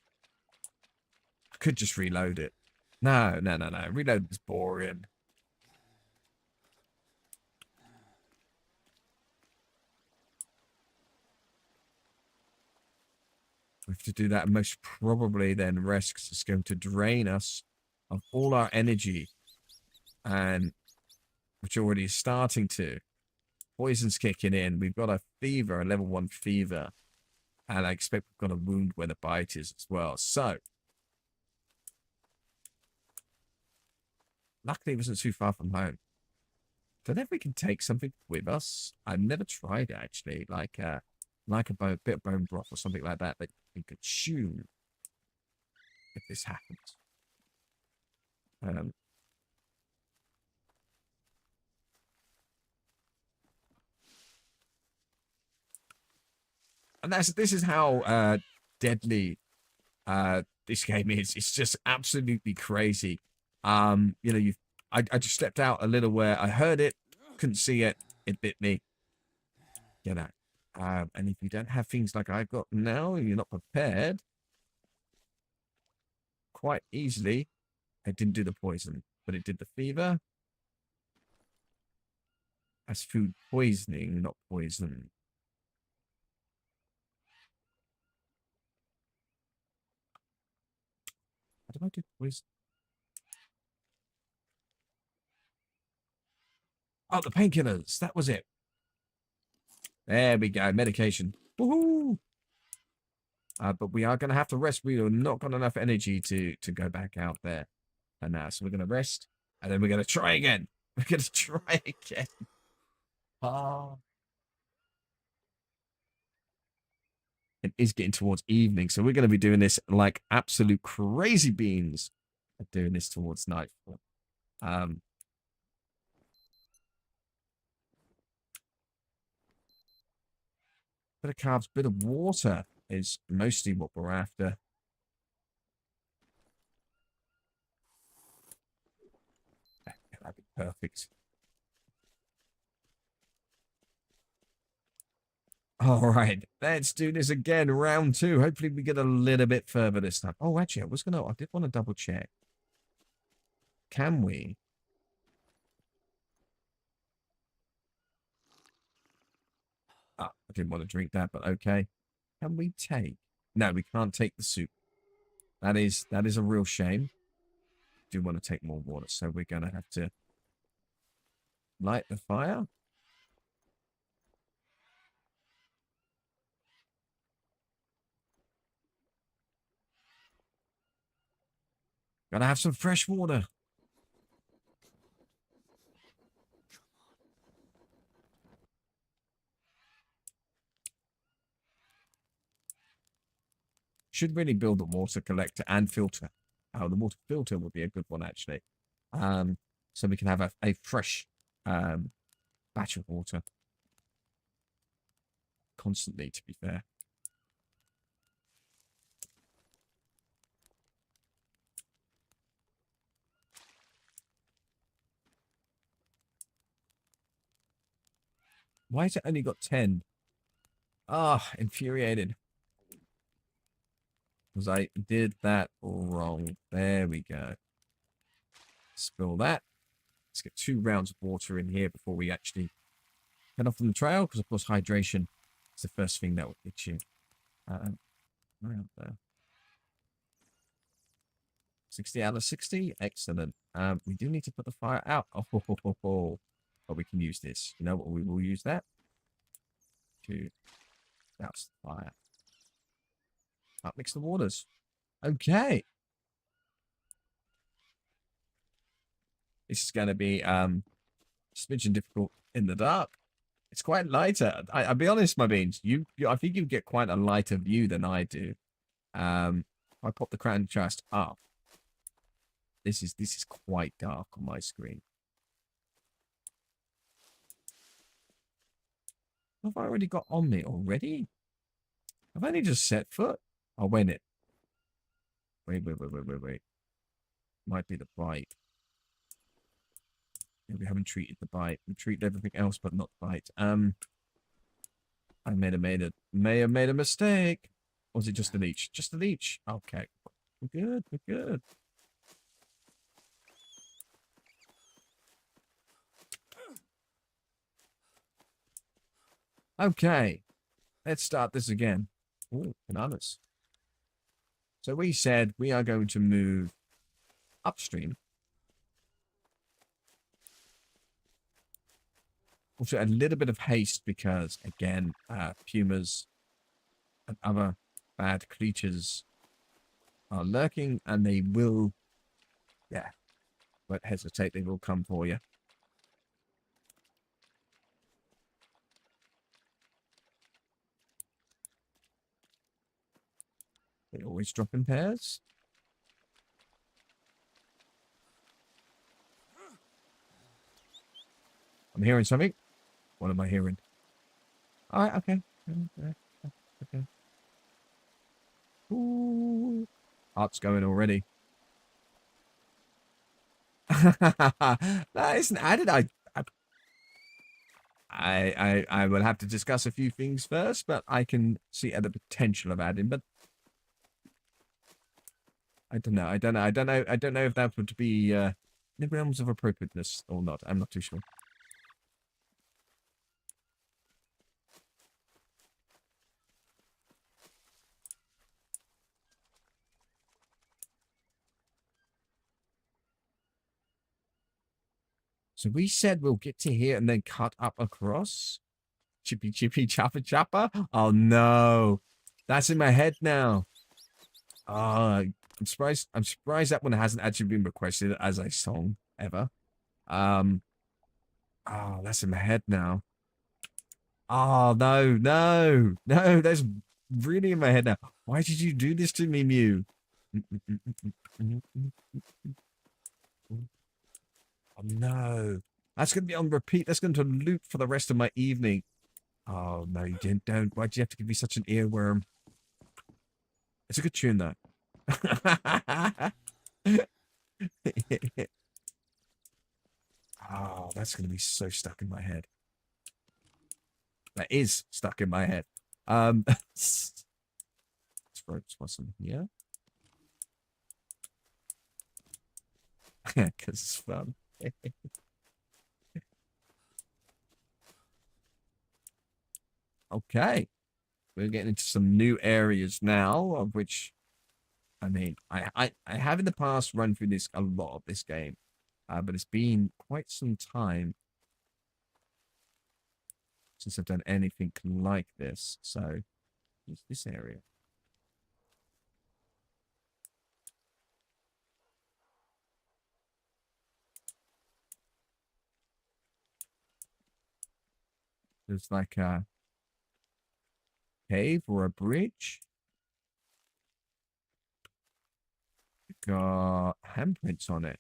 Speaker 1: I could just reload it. No. Reload is boring. We have to do that, and most probably then rest, because it's going to drain us of all our energy, and which already is starting to. Poison's kicking in. We've got a fever, a level 1 fever, and I expect we've got a wound where the bite is as well. So, luckily it wasn't too far from home. Don't know if we can take something with us. I've never tried it, actually, like a bit of bone broth or something like that we could chew if this happens. And this is how deadly this game is. It's just absolutely crazy. I just stepped out a little where I heard it, couldn't see it, it bit me. You know. And if you don't have things like I've got now, and you're not prepared, quite easily, it didn't do the poison, but it did the fever. That's food poisoning, not poison. How do I do poison? Oh, the painkillers. That was it. There we go. Medication. Woohoo! But we are going to have to rest. We have not got enough energy to go back out there. And so we're going to rest. And then we're going to try again. We're going to try again. Oh. It is getting towards evening. So we're going to be doing this like absolute crazy beans. Doing this towards nightfall. Bit of carbs, bit of water is mostly what we're after. That'd be perfect. All right, let's do this again. Round 2. Hopefully we get a little bit further this time. Oh, actually, I did want to double check. Can we? I didn't want to drink that, but okay. Can we take? No, we can't take the soup. That is a real shame. Do want to take more water, so we're going to have to light the fire. Gotta have some fresh water. Should really build a water collector and filter. Oh, the water filter would be a good one, actually. Um, so we can have a fresh batch of water constantly, to be fair. Why has it only got 10? Ah, infuriated. Because I did that wrong. There we go. Spill that. Let's get 2 rounds of water in here before we actually head off on the trail. Because, of course, hydration is the first thing that will hit you. Around there. 60 out of 60. Excellent. We do need to put the fire out. Oh, ho, ho, ho, ho. But we can use this. You know what? We will use that to douse the fire. Mix the waters. Okay. This is going to be smidgen difficult in the dark. It's quite lighter. I'll be honest, my beans. I think you get quite a lighter view than I do. I pop the crown chest up. This is quite dark on my screen. What have I already got on me already? I've only just set foot. Oh, wait it. Wait. Might be the bite. Yeah, we haven't treated the bite. We treated everything else, but not the bite. I may have made a mistake. Or was it just a leech? Just a leech. Okay. We're good. We're good. Okay. Let's start this again. Ooh, bananas. So we said we are going to move upstream. Also, a little bit of haste because, again, pumas and other bad creatures are lurking, and they will, yeah, won't hesitate. They will come for you. They always drop in pairs. I'm hearing something. What am I hearing? All right, okay. Okay. Ooh. Heart's going already. That isn't added. I will have to discuss a few things first, but I can see the potential of adding. But I don't know. I don't know if that would be in the realms of appropriateness or not. I'm not too sure. So we said we'll get to here and then cut up across. Chippy, chippy, chopper, chopper. Oh no, that's in my head now. I'm surprised. I'm surprised that one hasn't actually been requested as a song ever. Oh, that's in my head now. Oh no. That's really in my head now. Why did you do this to me, Mew? Oh no. That's going to be on repeat. That's going to loop for the rest of my evening. Oh, no, you didn't. Don't. Why'd you have to give me such an earworm? It's a good tune, though. Oh, that's going to be so stuck in my head. That is stuck in my head. Let's throw some here. Because it's fun. Okay. We're getting into some new areas now, of which, I mean, I have in the past run through this a lot of this game, but it's been quite some time since I've done anything like this. So, here's this area. There's like a cave or a bridge. got handprints on it.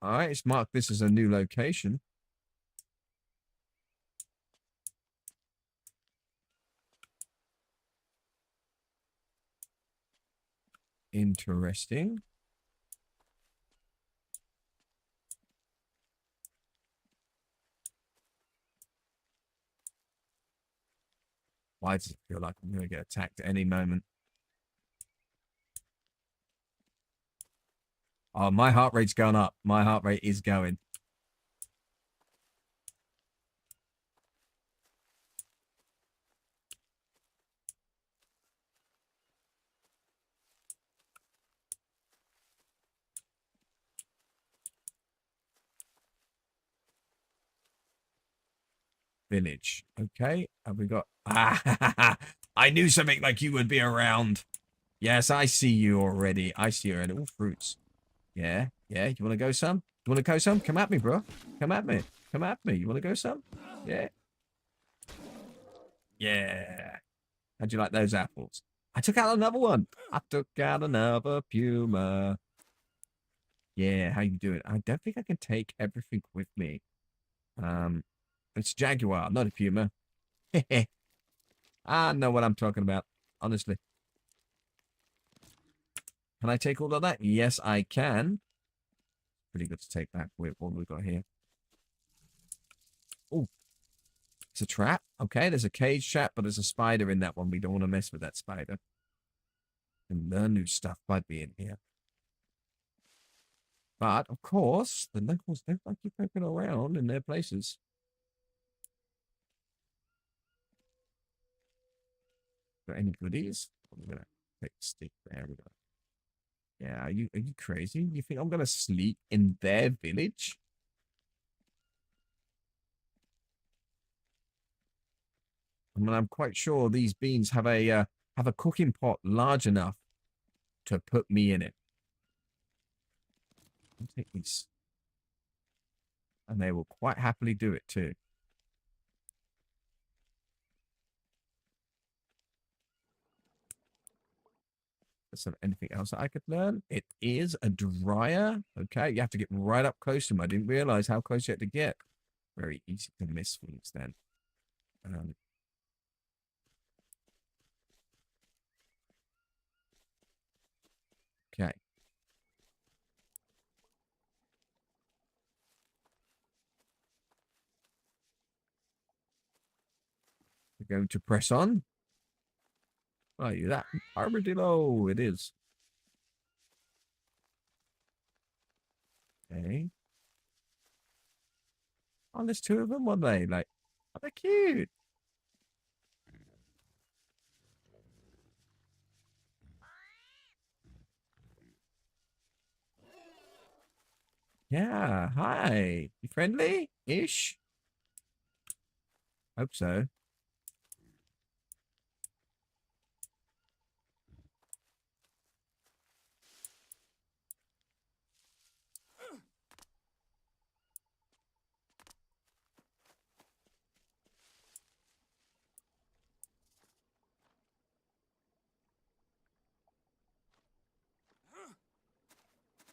Speaker 1: All right, it's marked this as a new location. Interesting. Why does it feel like I'm going to get attacked at any moment? Oh, my heart rate's gone up. My heart rate is going. Village. Okay. Have we got... Ah, I knew something like you would be around. Yes, I see you already. I see you already. All fruits. Yeah. Yeah. You want to go some? You want to go some? Come at me, bro. Come at me. Come at me. You want to go some? Yeah. Yeah. How'd you like those apples? I took out another one. I took out another puma. Yeah, how you doing? I don't think I can take everything with me. It's jaguar, not a puma. I know what I'm talking about, honestly. Can I take all of that? Yes, I can. Pretty good to take that with what we've got here. Oh, it's a trap. Okay, there's a cage trap, but there's a spider in that one. We don't want to mess with that spider. And learn new stuff by being here. But, of course, the locals don't like you poking around in their places. Got any goodies? I'm gonna take a stick there. We go. Yeah, are you crazy? You think I'm gonna sleep in their village? I mean, I'm quite sure these beans have a cooking pot large enough to put me in it. I'll take these, and they will quite happily do it too. Is there anything else that I could learn? It is a dryer. Okay, you have to get right up close to them. I didn't realize how close you had to get. Very easy to miss things then. Okay. We're going to press on. Oh, you that armadillo. It is. Okay. Oh, there's two of them, are they? Like, oh, they're cute. Yeah, hi. You friendly? Ish? Hope so.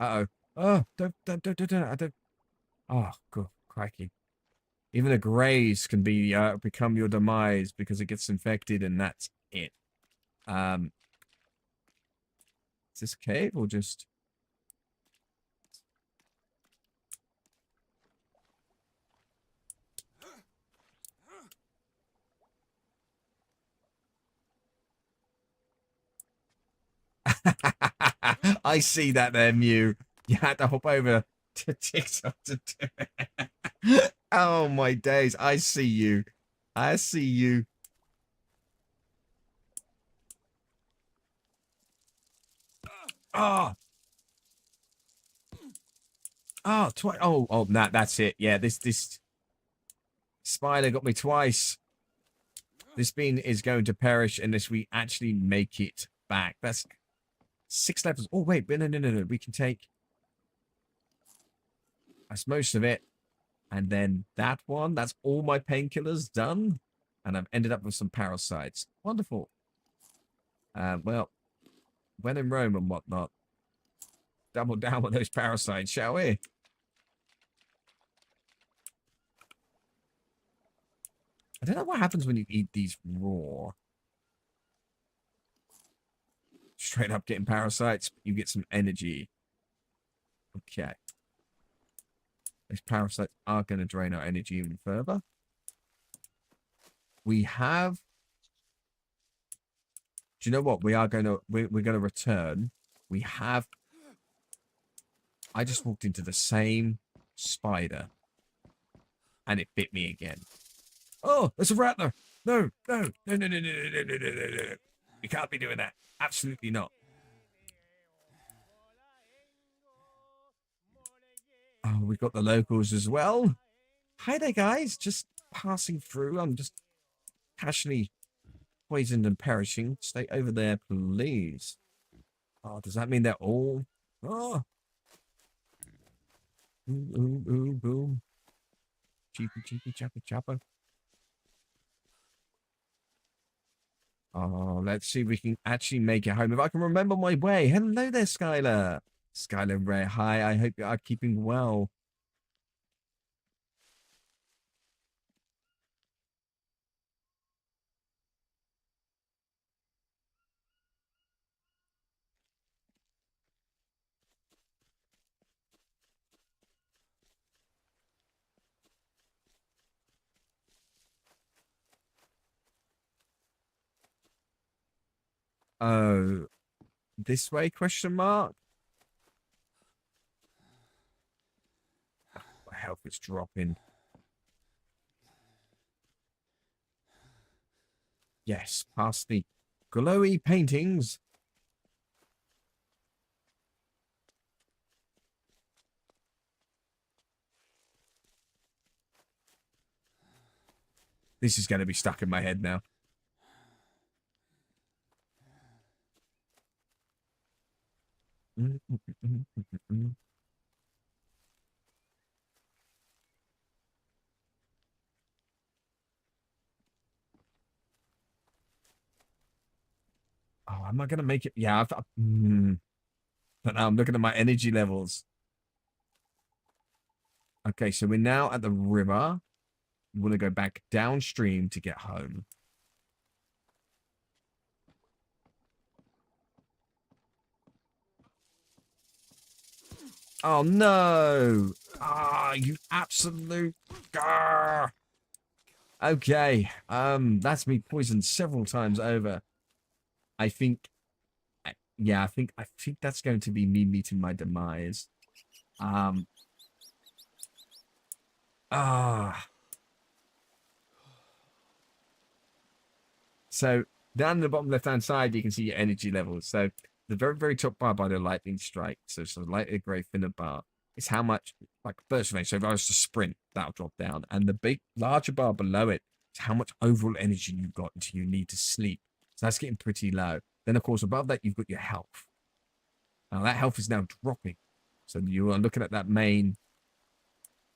Speaker 1: Uh-oh. Oh, don't. I don't. Oh, good. Crikey. Even the grays can be become your demise because it gets infected and that's it. Um, is this a cave or just... I see that there, Mew. You had to hop over to TikTok to do it. Oh, my days. I see you. I see you. Oh, oh, twice. Oh, that's it. Yeah, this spider got me twice. This bean is going to perish unless we actually make it back. That's 6 levels. Oh, wait. No. We can take... That's most of it. And then that one. That's all my painkillers done. And I've ended up with some parasites. Wonderful. Well, when in Rome and whatnot, double down with those parasites, shall we? I don't know what happens when you eat these raw. Straight up getting parasites, but you get some energy. Okay. These parasites are going to drain our energy even further. We have... Do you know what? We're going to return. We have... I just walked into the same spider. And it bit me again. Oh, there's a rattler. No, no, no, no, no, no, no, no, no, no, no, no. You can't be doing that. Absolutely not. Oh, we've got the locals as well. Hi there, guys. Just passing through. I'm just casually poisoned and perishing. Stay over there, please. Oh, does that mean they're all... Oh. Ooh, ooh, ooh, boom. Cheepy, cheepy, chopper, chopper. Oh, let's see if we can actually make it home. If I can remember my way. Hello there, Skylar. Skylar Ray, hi. I hope you are keeping well. Oh, this way, question mark? My health is dropping. Yes, past the glowy paintings. This is going to be stuck in my head now. Oh, am I going to make it? Yeah, but now I'm looking at my energy levels. Okay, so we're now at the river. We want to go back downstream to get home. Oh, no. Ah, you absolute... Grr. Okay, that's me poisoned several times over. I think... Yeah, I think that's going to be me meeting my demise. So down in the bottom left-hand side, you can see your energy levels. So the very, very top bar by the lightning strike, so it's a lighter grey thinner bar, is how much, like, burst range. So if I was to sprint, that'll drop down. And the big, larger bar below it is how much overall energy you've got until you need to sleep. So that's getting pretty low. Then, of course, above that, you've got your health. Now, that health is now dropping. So you are looking at that main,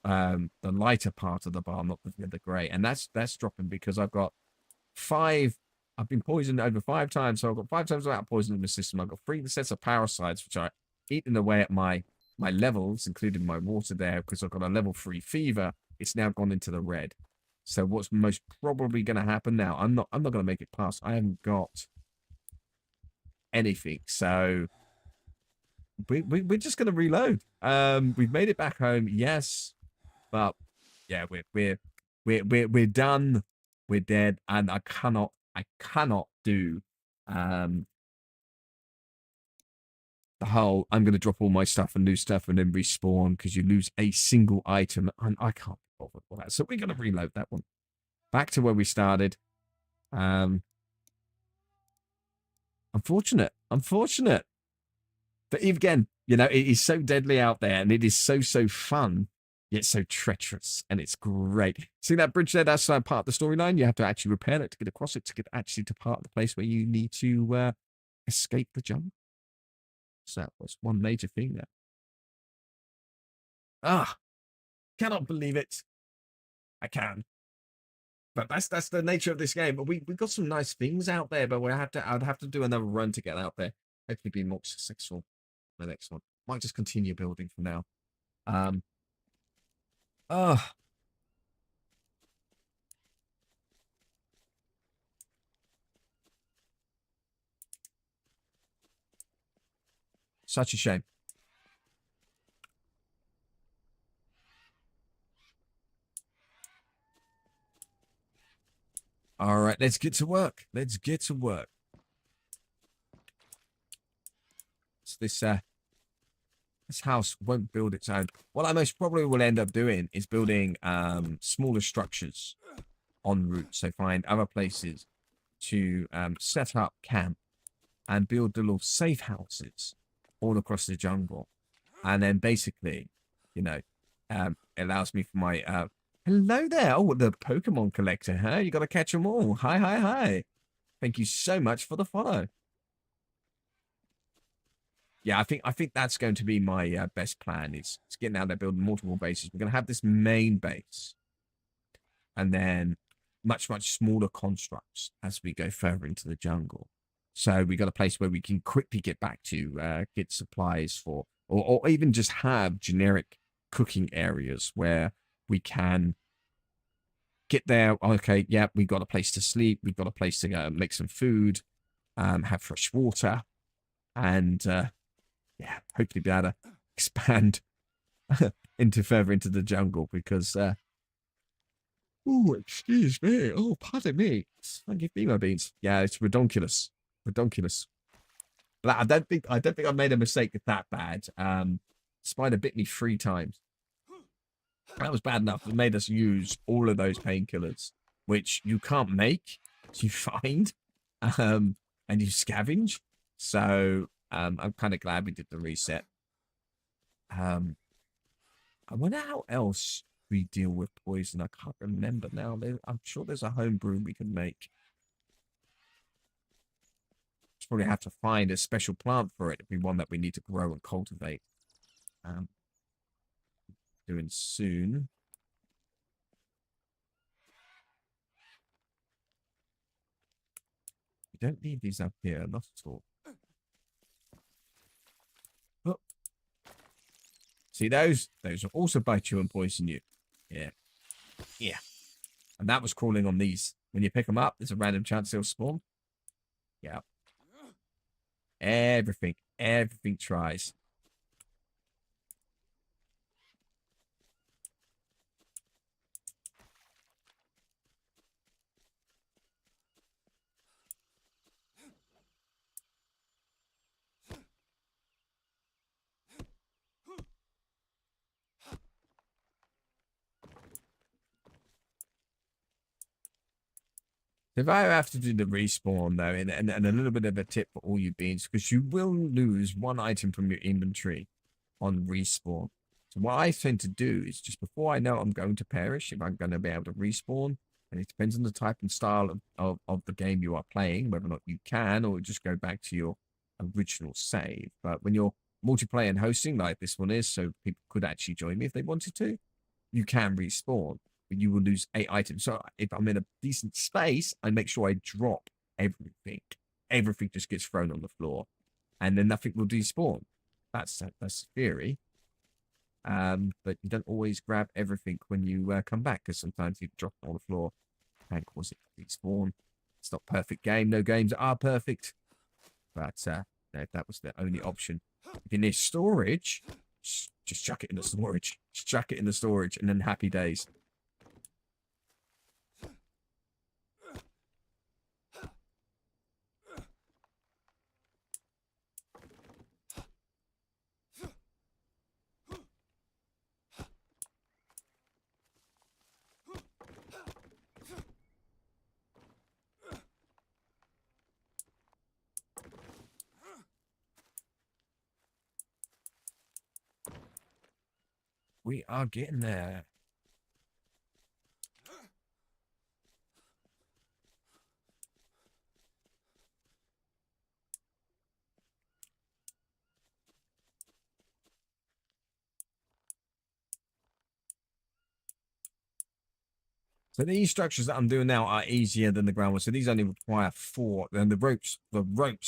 Speaker 1: the lighter part of the bar, not the grey. And that's dropping because I've got 5... I've been poisoned over 5 times, so I've got 5 times the amount of poison in the system. I've got 3 sets of parasites, which are eating away at my levels, including my water there, because I've got a level 3 fever. It's now gone into the red. So what's most probably going to happen now? I'm not going to make it past. I haven't got anything, so we're just going to reload. We've made it back home, yes, but yeah, we're done. We're dead, and I cannot do the whole I'm going to drop all my stuff and lose stuff and then respawn because you lose a single item, and I can't be bothered with that. So we're going to reload that one. Back to where we started. Unfortunate. But again, you know, it is so deadly out there, and it is so fun, yet so treacherous, and it's great. See that bridge there? That's part of the storyline. You have to actually repair it to get across it, to get actually to part of the place where you need to escape the jungle. So that was one major thing there. Ah, cannot believe it. I can. But that's the nature of this game. But we got some nice things out there, but I'd have to do another run to get out there. Hopefully be more successful the next one. Might just continue building for now. Um oh, such a shame. All right, let's get to work. Let's get to work. So this house won't build its own. What I most probably will end up doing is building smaller structures en route. So find other places to set up camp and build little safe houses all across the jungle. And then basically, you know, it allows me for my hello there. Oh, the Pokemon collector, huh? You got to catch them all. Hi, hi, hi. Thank you so much for the follow. Yeah, I think that's going to be my best plan is getting out there building multiple bases. We're going to have this main base and then much smaller constructs as we go further into the jungle. So we got a place where we can quickly get back to get supplies for, or even just have generic cooking areas where we can get there. Okay, yeah, we got a place to sleep. We've got a place to go make some food, have fresh water, and yeah, hopefully be able to expand into further into the jungle because oh, excuse me. Oh, pardon me. Thank you, female beans. Yeah, it's redonkulous. Redonkulous. Like, I don't think I made a mistake that bad. Spider bit me 3 times. That was bad enough. It made us use all of those painkillers, which you can't make, you find, and you scavenge. So I'm kind of glad we did the reset. Um, I wonder how else we deal with poison. I can't remember now. I'm sure there's a home brew we can make. Just probably have to find a special plant for it. It'd be one that we need to grow and cultivate. Um, doing soon. We don't need these up here, not at all. Oh. See those? Those will also bite you and poison you. Yeah. Yeah. And that was crawling on these. When you pick them up, there's a random chance they'll spawn. Yeah. Everything tries. If I have to do the respawn though, and a little bit of a tip for all you beings, because you will lose 1 item from your inventory on respawn. So what I tend to do is just before I know I'm going to perish, if I'm going to be able to respawn, and it depends on the type and style of the game you are playing, whether or not you can, or just go back to your original save. But when you're multiplayer and hosting like this one is, so people could actually join me if they wanted to, you can respawn, but you will lose 8 items. So if I'm in a decent space, I make sure I drop everything. Everything just gets thrown on the floor, and then nothing will despawn. That's the theory. But you don't always grab everything when you come back because sometimes you drop it on the floor and cause it to respawn. It's not perfect game. No games are perfect, but if that was the only option, if you need storage, just chuck it in the storage. Just chuck it in the storage, and then happy days. We are getting there. So these structures that I'm doing now are easier than the ground ones. So these only require 4. And the ropes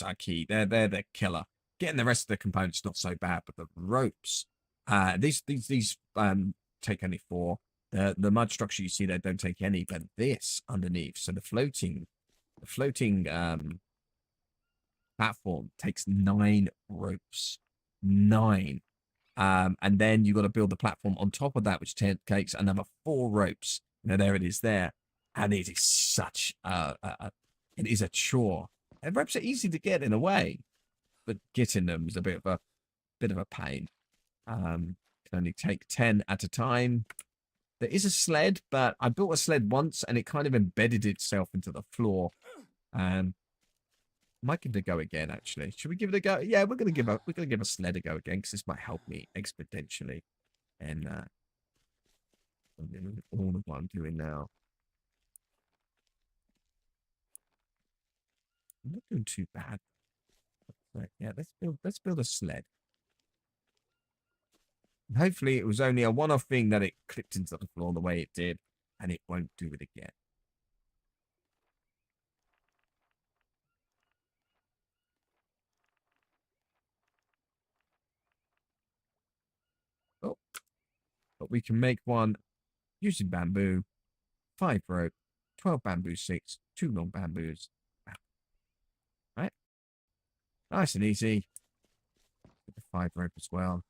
Speaker 1: are key. They're the killer. Getting the rest of the components not so bad, but the ropes, these take only 4. The mud structure you see there don't take any, but this underneath, so the floating platform takes 9 ropes. 9. And then you've got to build the platform on top of that, which takes another 4 ropes. Now there it is there. And it is such it is a chore. And ropes are easy to get in a way, but getting them is a bit of a pain. Can only take 10 at a time. There is a sled, but I built a sled once and it kind of embedded itself into the floor. Might give it a go again, actually. Should we give it a go? Yeah, we're gonna give a sled a go again because this might help me exponentially. And all of what I'm doing now. I'm not doing too bad. But yeah, let's build a sled. And hopefully it was only a one-off thing that it clipped into the floor the way it did, and it won't do it again. Oh, but we can make one using bamboo, 5 rope, 12 bamboo sticks, 2 long bamboos. Right? Nice and easy. With the 5 rope as well.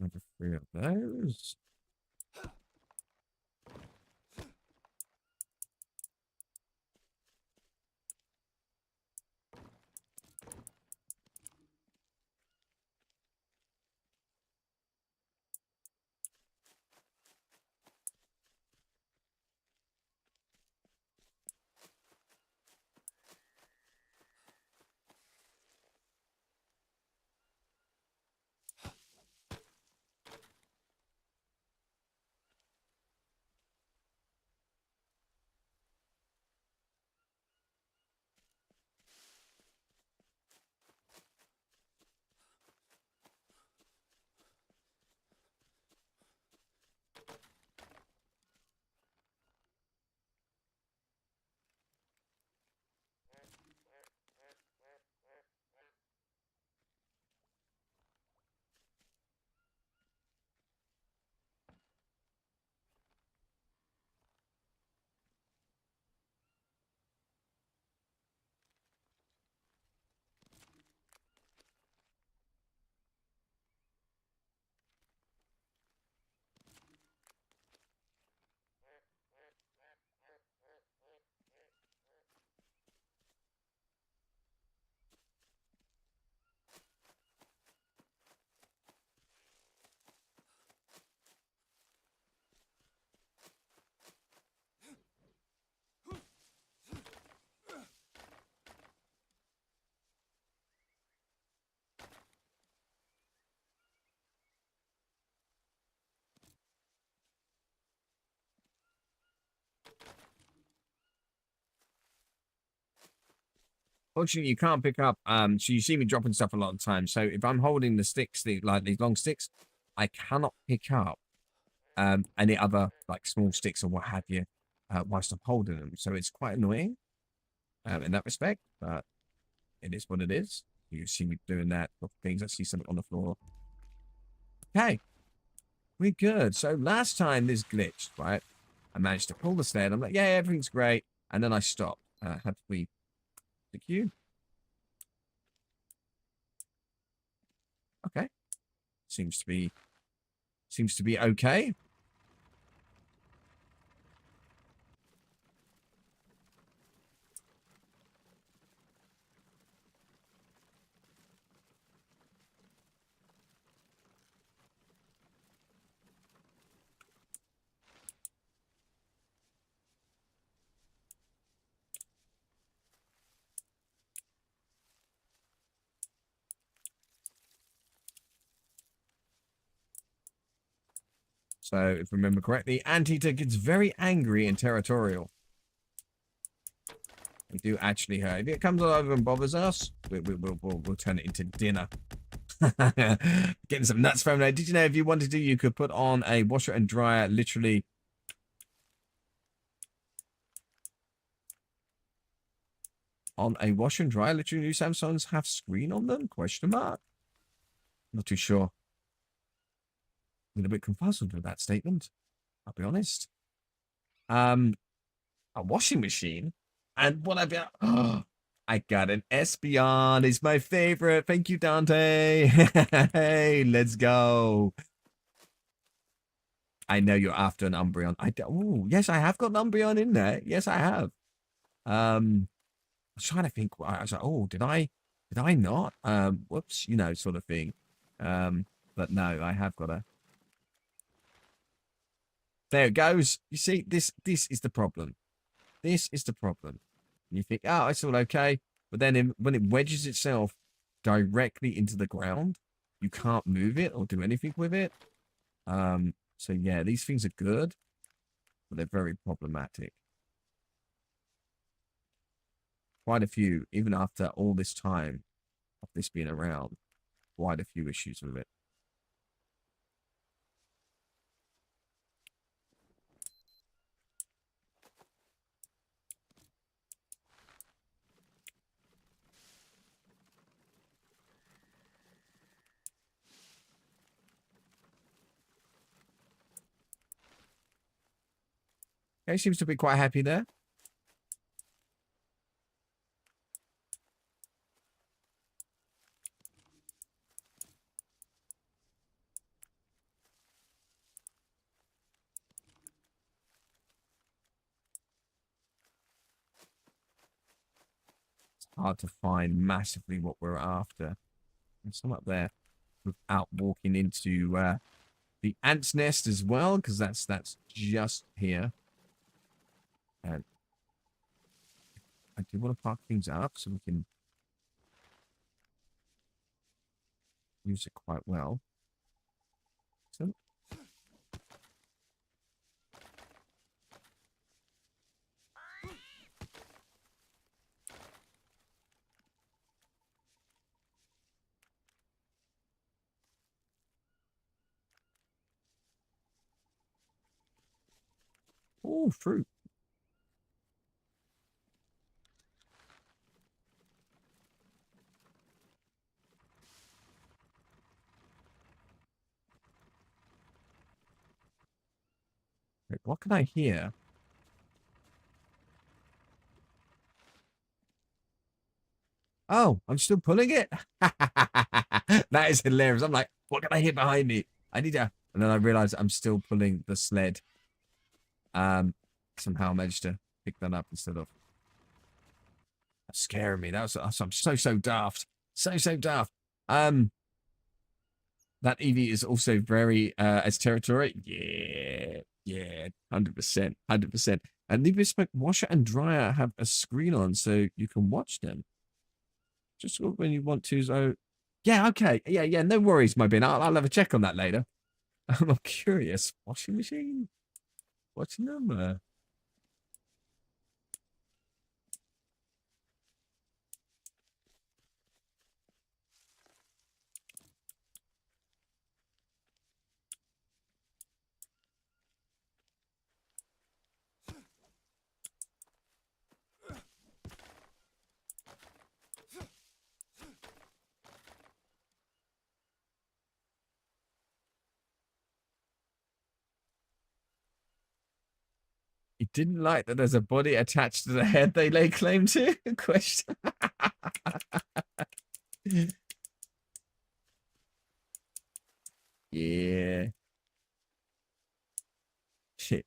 Speaker 1: Another 3 of those. Fortunately, you can't pick up. So you see me dropping stuff a lot of times. So if I'm holding the sticks, like these long sticks, I cannot pick up any other like small sticks or what have you whilst I'm holding them. So it's quite annoying in that respect, but it is what it is. You see me doing that for things. I see something on the floor. Okay, we're good. So last time this glitched, right? I managed to pull the sled. I'm like, yeah, everything's great. And then I stopped. Have we the queue? Okay. Seems to be okay. So, if I remember correctly, Anteater gets very angry and territorial. They do actually hurt. If it comes over and bothers us, we'll turn it into dinner. Getting some nuts from there. Did you know if you wanted to, you could put on a washer and dryer literally on a washer and dryer? Literally, do Samsungs have screen on them? Question mark. Not too sure. A little bit confuzzled with that statement. I'll be honest. A washing machine, and what I've got. Oh, I got an Espeon. It's my favorite. Thank you, Dante. Hey, let's go. I know you're after an Umbreon. Oh, yes, I have got an Umbreon in there. Yes, I have. I was trying to think. I was like, oh, did I not? Whoops, sort of thing. But no, I have got a. There it goes. You see, this is the problem. This is the problem. You think, oh, it's all okay. But then when it wedges itself directly into the ground, you can't move it or do anything with it. So yeah, these things are good, but they're very problematic. Quite a few, even after all this time of this being around, quite a few issues with it. Okay, seems to be quite happy there. It's hard to find massively what we're after. There's some up there without walking into the ant's nest as well, because that's just here. And I do want to park things up so we can use it quite well. So, oh, fruit. Wait, what can I hear? Oh, I'm still pulling it. That is hilarious. I'm like, what can I hear behind me? I need to. And then I realize I'm still pulling the sled. Somehow I managed to pick that up instead of. That's scaring me. I'm so daft. So daft. That Eevee is also very as territory. Yeah, 100%, 100%. And leave smoke washer and dryer have a screen on so you can watch them. Just when you want to. So, yeah, okay, yeah. No worries, my bin. I'll have a check on that later. I'm curious. Washing machine, watching them. You didn't like that there's a body attached to the head they lay claim to? Question. Yeah. Shit.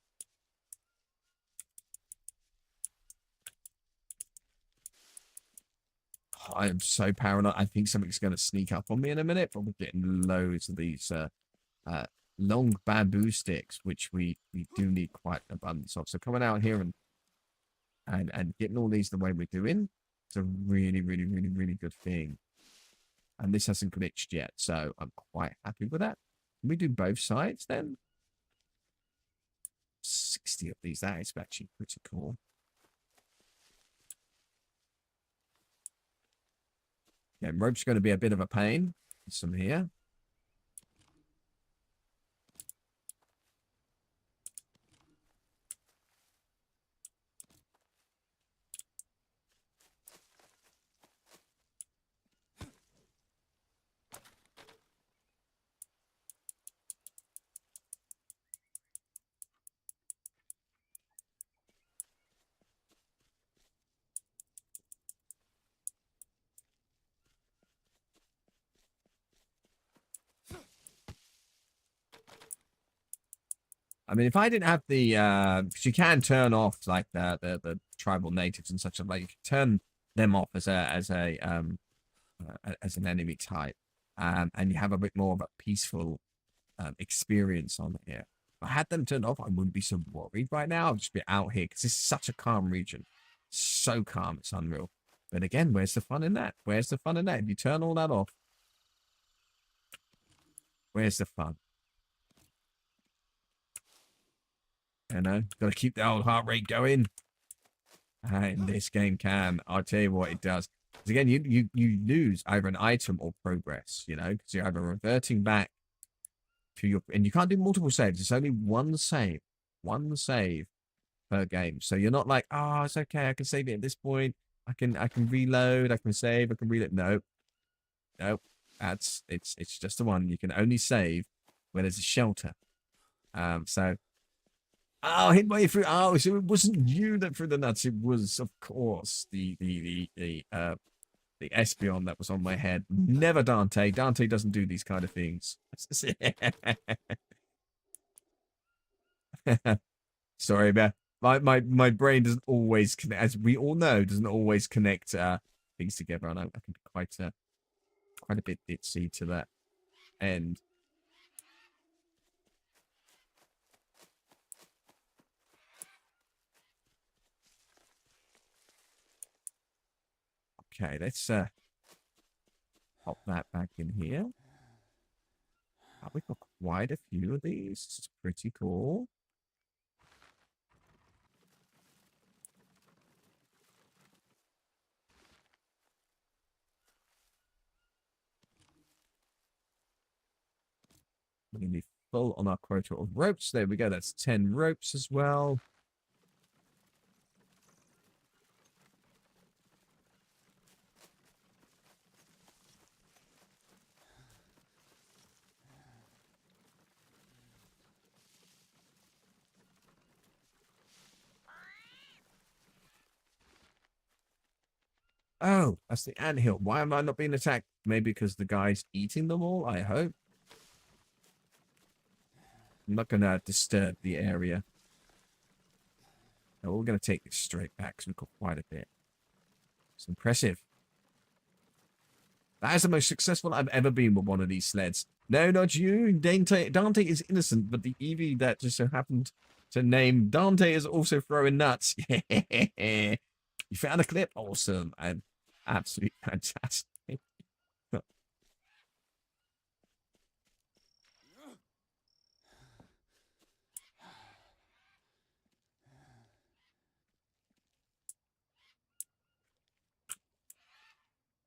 Speaker 1: I am so paranoid. I think something's going to sneak up on me in a minute, but we're getting loads of these uh, long bamboo sticks, which we do need quite an abundance of. So coming out here and getting all these the way we're doing, it's a really good thing. And this hasn't glitched yet, so I'm quite happy with that. Can we do both sides then? 60 of these. That is actually pretty cool. Yeah, rope's going to be a bit of a pain. Some here. I mean, if I didn't have the, because you can turn off like the tribal natives and such, like you can turn them off as an enemy type, and you have a bit more of a peaceful experience on here. If I had them turned off, I wouldn't be so worried right now. I'd just be out here because it's such a calm region, so calm, it's unreal. But again, where's the fun in that? Where's the fun in that? If you turn all that off, where's the fun? You know, got to keep the old heart rate going. And this game can. I'll tell you what it does. Because again, you lose either an item or progress, you know, because you're either reverting back to your, and you can't do multiple saves. It's only one save per game. So you're not like, oh, it's okay, I can save it at this point. I can reload, I can save, I can reload. No, it's just the one. You can only save when there's a shelter. So oh, hit my through. Oh, so it wasn't you that threw the nuts. It was, of course, the Espion that was on my head. Never Dante. Dante doesn't do these kind of things. Sorry, man. My brain doesn't always connect, as we all know, doesn't always connect things together. And I can be quite a bit ditzy to that end. Okay, let's pop that back in here. We've got quite a few of these. It's pretty cool. We're going to be full on our quota of ropes. There we go. That's 10 ropes as well. Oh, that's the anthill. Why am I not being attacked? Maybe because the guy's eating them all, I hope. I'm not going to disturb the area. No, we're going to take this straight back because we've got quite a bit. It's impressive. That is the most successful I've ever been with one of these sleds. No, not you. Dante is innocent, but the Eevee that just so happened to name Dante is also throwing nuts. You found a clip? Awesome. And absolutely fantastic.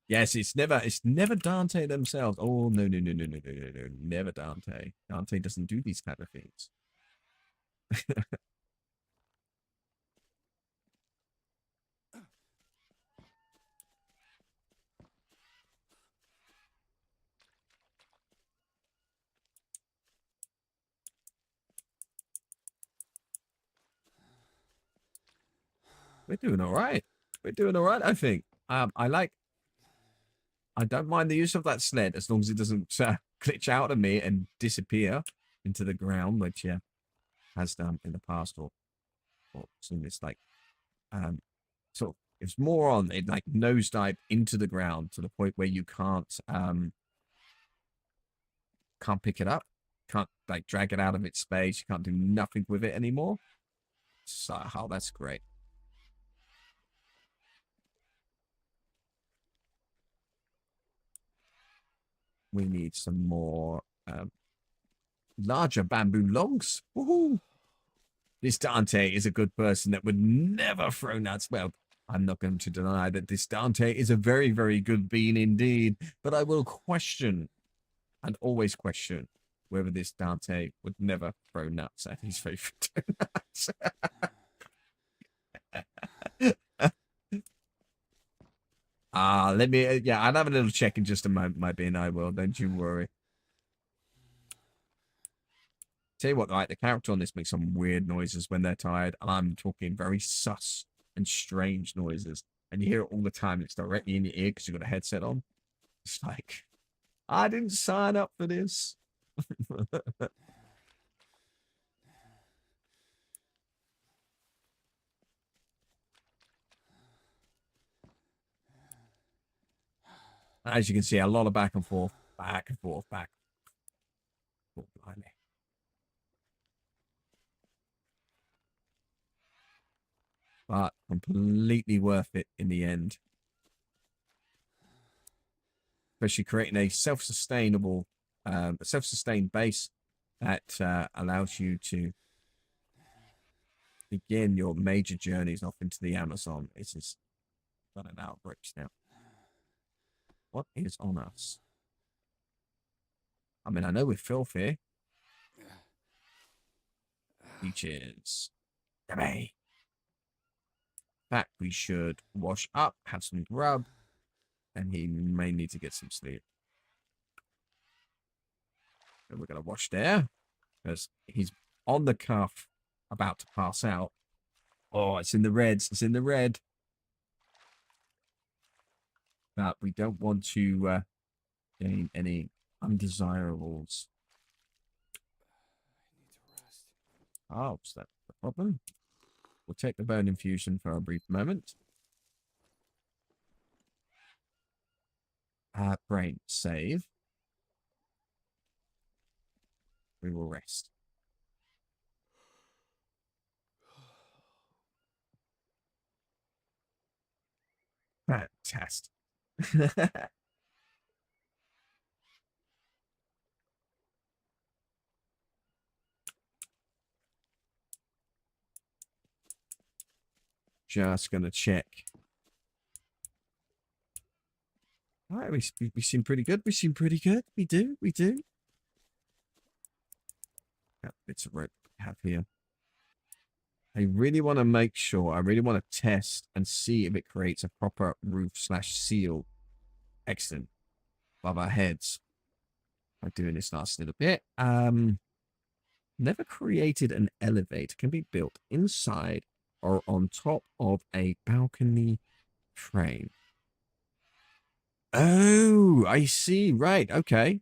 Speaker 1: Yes, it's never Dante themselves. Oh no, never Dante. Dante doesn't do these kind of things. We're doing all right. We're doing all right, I think. I don't mind the use of that sled as long as it doesn't glitch out of me and disappear into the ground, which yeah has done in the past, or some it's like sort of it's more on it like nosedive into the ground to the point where you can't pick it up, can't like drag it out of its space, you can't do nothing with it anymore. So oh, that's great. We need some more larger bamboo logs. Woohoo! This Dante is a good person that would never throw nuts. Well, I'm not going to deny that this Dante is a very, very good being indeed, but I will question and always question whether this Dante would never throw nuts at his favorite donuts. Let me, yeah, I'll have a little check in just a moment, my bin. I will, don't you worry. Tell you what, like, the character on this makes some weird noises when they're tired, and I'm talking very sus and strange noises, and you hear it all the time. It's directly in your ear because you've got a headset on. It's like, I didn't sign up for this. As you can see, a lot of back and forth, back and forth, back. Oh, blimey. But completely worth it in the end. Especially creating a self-sustainable, self-sustained base that allows you to begin your major journeys off into the Amazon. It's just got an outbreak now. What is on us? I mean, I know we're filthy. Leeches. Yummy. In fact, we should wash up, have some grub, and he may need to get some sleep. So we're going to wash there, because he's on the cuff, about to pass out. Oh, it's in the reds. It's in the red. But we don't want to gain any undesirables. Oh, is that the problem? We'll take the bone infusion for a brief moment. Brain, save. We will rest. Fantastic. Just gonna check. All right, we seem pretty good. We seem pretty good. We do. Got bits of rope we have here. I really want to make sure. I really want to test and see if it creates a proper roof/seal. Excellent. Above our heads. By doing this last little bit. Never created an elevator. Can be built inside or on top of a balcony frame. Oh, I see. Right. Okay.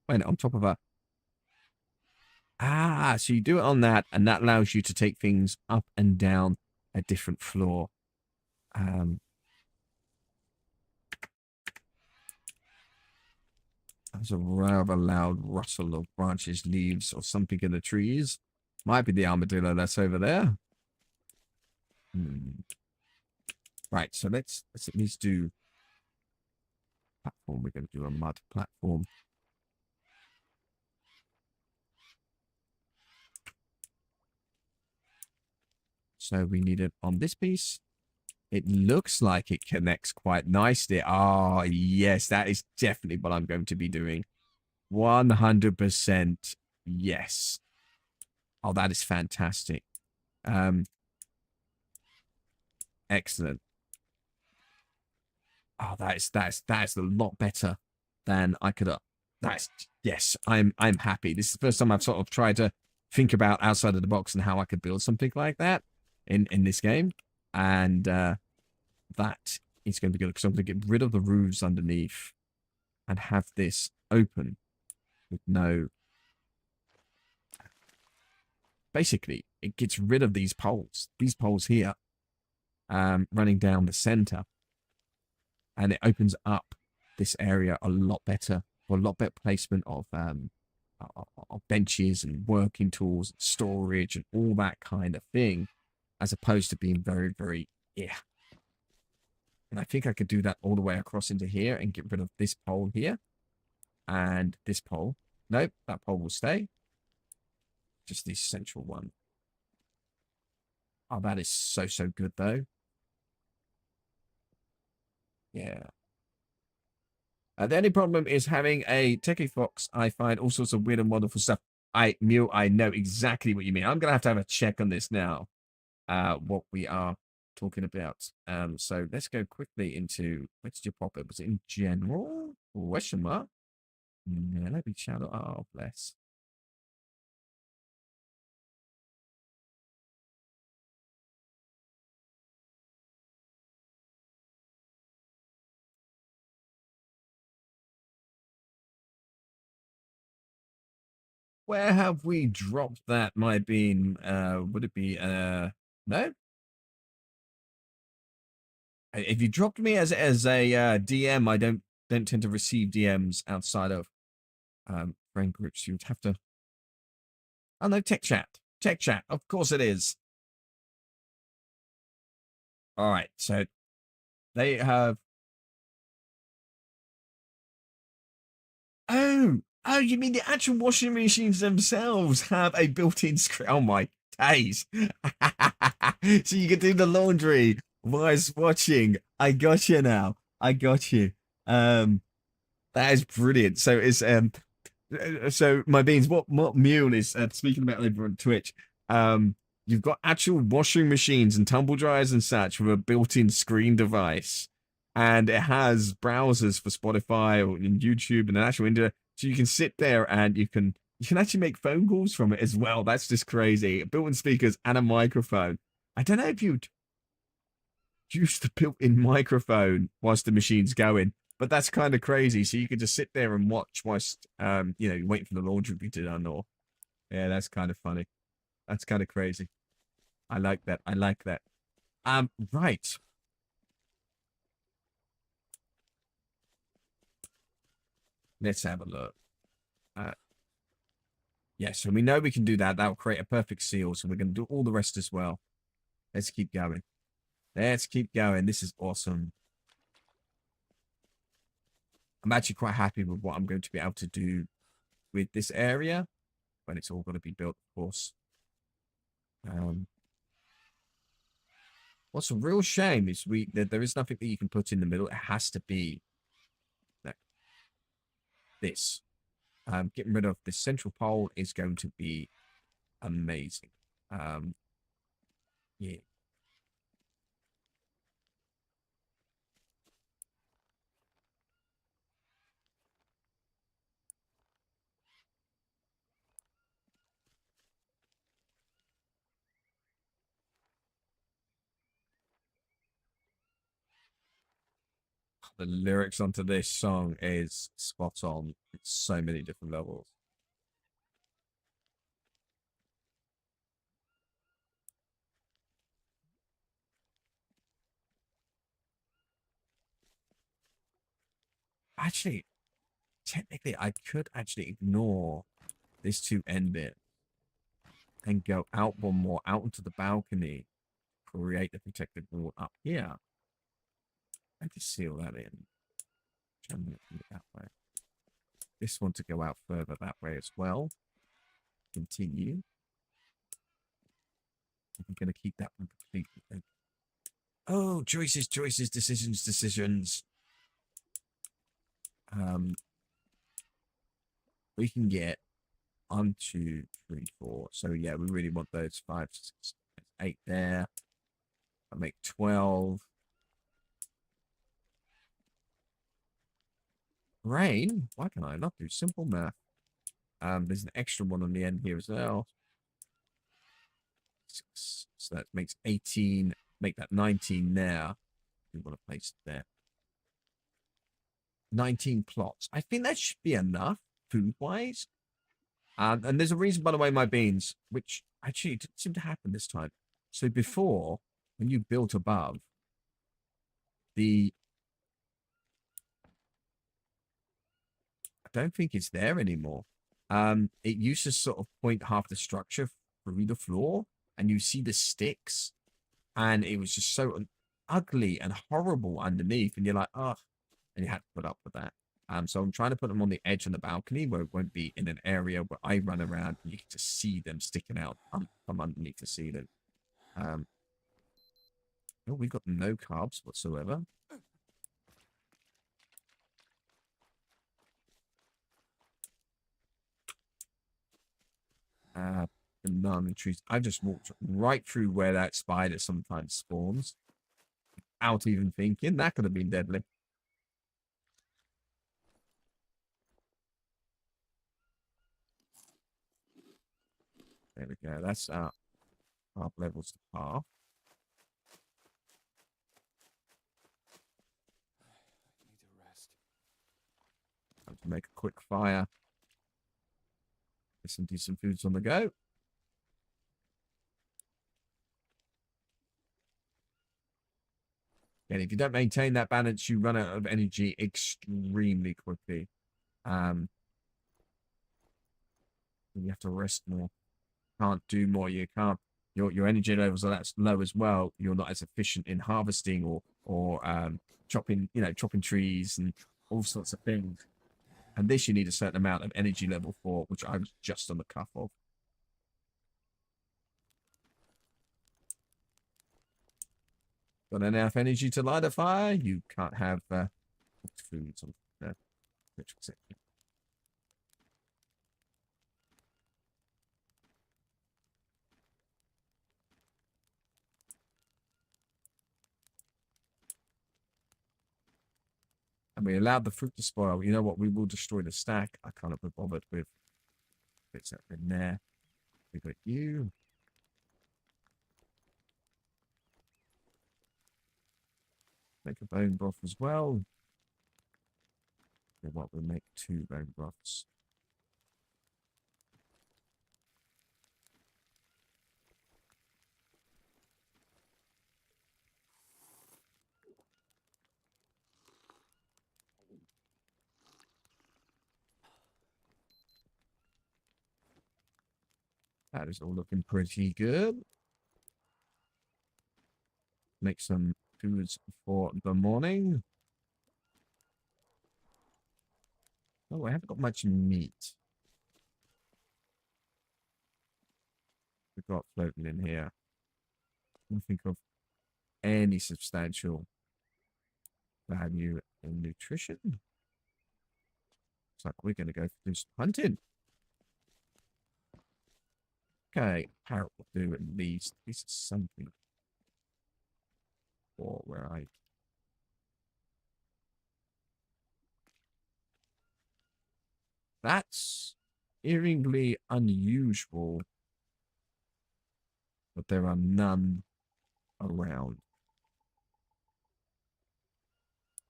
Speaker 1: Wait, on top of a... so you do it on that, and that allows you to take things up and down a different floor. There's a rather loud rustle of branches, leaves, or something in the trees. Might be the armadillo that's over there. Right, so let's at least do platform. We're going to do a mud platform. So we need it on this piece. It looks like it connects quite nicely. Oh, yes, that is definitely what I'm going to be doing. 100% yes. Oh, that is fantastic. Excellent. Oh, that is a lot better than I could have. Yes, I'm happy. This is the first time I've sort of tried to think about outside of the box and how I could build something like that in this game. And that is going to be good because I'm going to get rid of the roofs underneath and have this open with no... Basically, it gets rid of these poles here, running down the center. And it opens up this area a lot better, for a lot better placement of benches and working tools, and storage, and all that kind of thing, as opposed to being very, very, And I think I could do that all the way across into here and get rid of this pole here and this pole. Nope, that pole will stay. Just the central one. Oh, that is so, so good, though. Yeah. The only problem is having a techie fox. I find all sorts of weird and wonderful stuff. Mule, I know exactly what you mean. I'm going to have a check on this now, what we are talking about. So let's go quickly into, where did you pop it? Was it in general? Question mark? Yeah, let me shout out. Oh, bless. Where have we dropped that, my bean? Would it be, no? If you dropped me as a DM, I don't tend to receive DMs outside of friend groups. You'd have to. Oh no, tech chat, tech chat. Of course it is. All right, so they have. Oh, you mean the actual washing machines themselves have a built-in screen? Oh my days! So you can do the laundry whilst watching. I got you now. I got you. Um, that is brilliant. So my beans, what Mule is speaking about over on Twitch. You've got actual washing machines and tumble dryers and such with a built-in screen device, and it has browsers for Spotify or in YouTube and an actual internet, so you can sit there and you can actually make phone calls from it as well. That's just crazy. Built-in speakers and a microphone. I don't know if you'd use the built-in microphone whilst the machine's going. But that's kind of crazy. So you could just sit there and watch whilst waiting for the laundry to be done. Or yeah, that's kind of funny. That's kind of crazy. I like that. I like that. Right. Let's have a look. Uh, yeah. So we know we can do that. That will create a perfect seal. So we're going to do all the rest as well. Let's keep going. Let's keep going. This is awesome. I'm actually quite happy with what I'm going to be able to do with this area when it's all going to be built, of course. Um, What's a real shame is that there is nothing that you can put in the middle. It has to be like this. Getting rid of this central pole is going to be amazing. Yeah. The lyrics onto this song is spot on. It's so many different levels. Actually, technically, I could actually ignore this to end it and go out one more, out into the balcony, create the protected wall up here, and just seal that in. That way. This one to go out further that way as well. Continue. I'm going to keep that one completely. Oh, choices, choices, decisions, decisions. Um, we can get 1, 2, 3, 4. So yeah, we really want those 5, 6, 8 there. I make 12. Rain? Why can I not do simple math? There's an extra one on the end here as well. 6, so that makes 18. Make that 19 there. We want to place it there. 19 plots. I think that should be enough food-wise. And there's a reason, by the way, my beans, which actually didn't seem to happen this time. So before, when you built above, I don't think it's there anymore. It used to sort of point half the structure through the floor, and you see the sticks, and it was just so ugly and horrible underneath, and you're like, oh, and you had to put up with that. So I'm trying to put them on the edge on the balcony where it won't be in an area where I run around and you can just see them sticking out from underneath the ceiling. Oh, we've got no carbs whatsoever. Banana trees. I just walked right through where that spider sometimes spawns. Without even thinking. That could have been deadly. There we go. That's our carb levels to half.
Speaker 2: Need to rest.
Speaker 1: Time to make a quick fire. Get some decent foods on the go. And if you don't maintain that balance, you run out of energy extremely quickly. You have to rest more. Can't do more. You can't. Your energy levels are that low as well. You're not as efficient in harvesting or chopping trees and all sorts of things. And this you need a certain amount of energy level for, which I was just on the cuff of. Got enough energy to light a fire? You can't have foods on the section. And we allowed the fruit to spoil. You know what? We will destroy the stack. I can't be bothered with bits that are in there. We got you. Make a bone broth as well. Okay, what? We'll make 2 bone broths. That is all looking pretty good. Make some foods for the morning. Oh, I haven't got much meat. We've got floating in here. I don't think of any substantial value in nutrition. Looks like we're going to go do some hunting. Okay, parrot will do at least. This is something. Or where I. That's eerily unusual, but there are none around.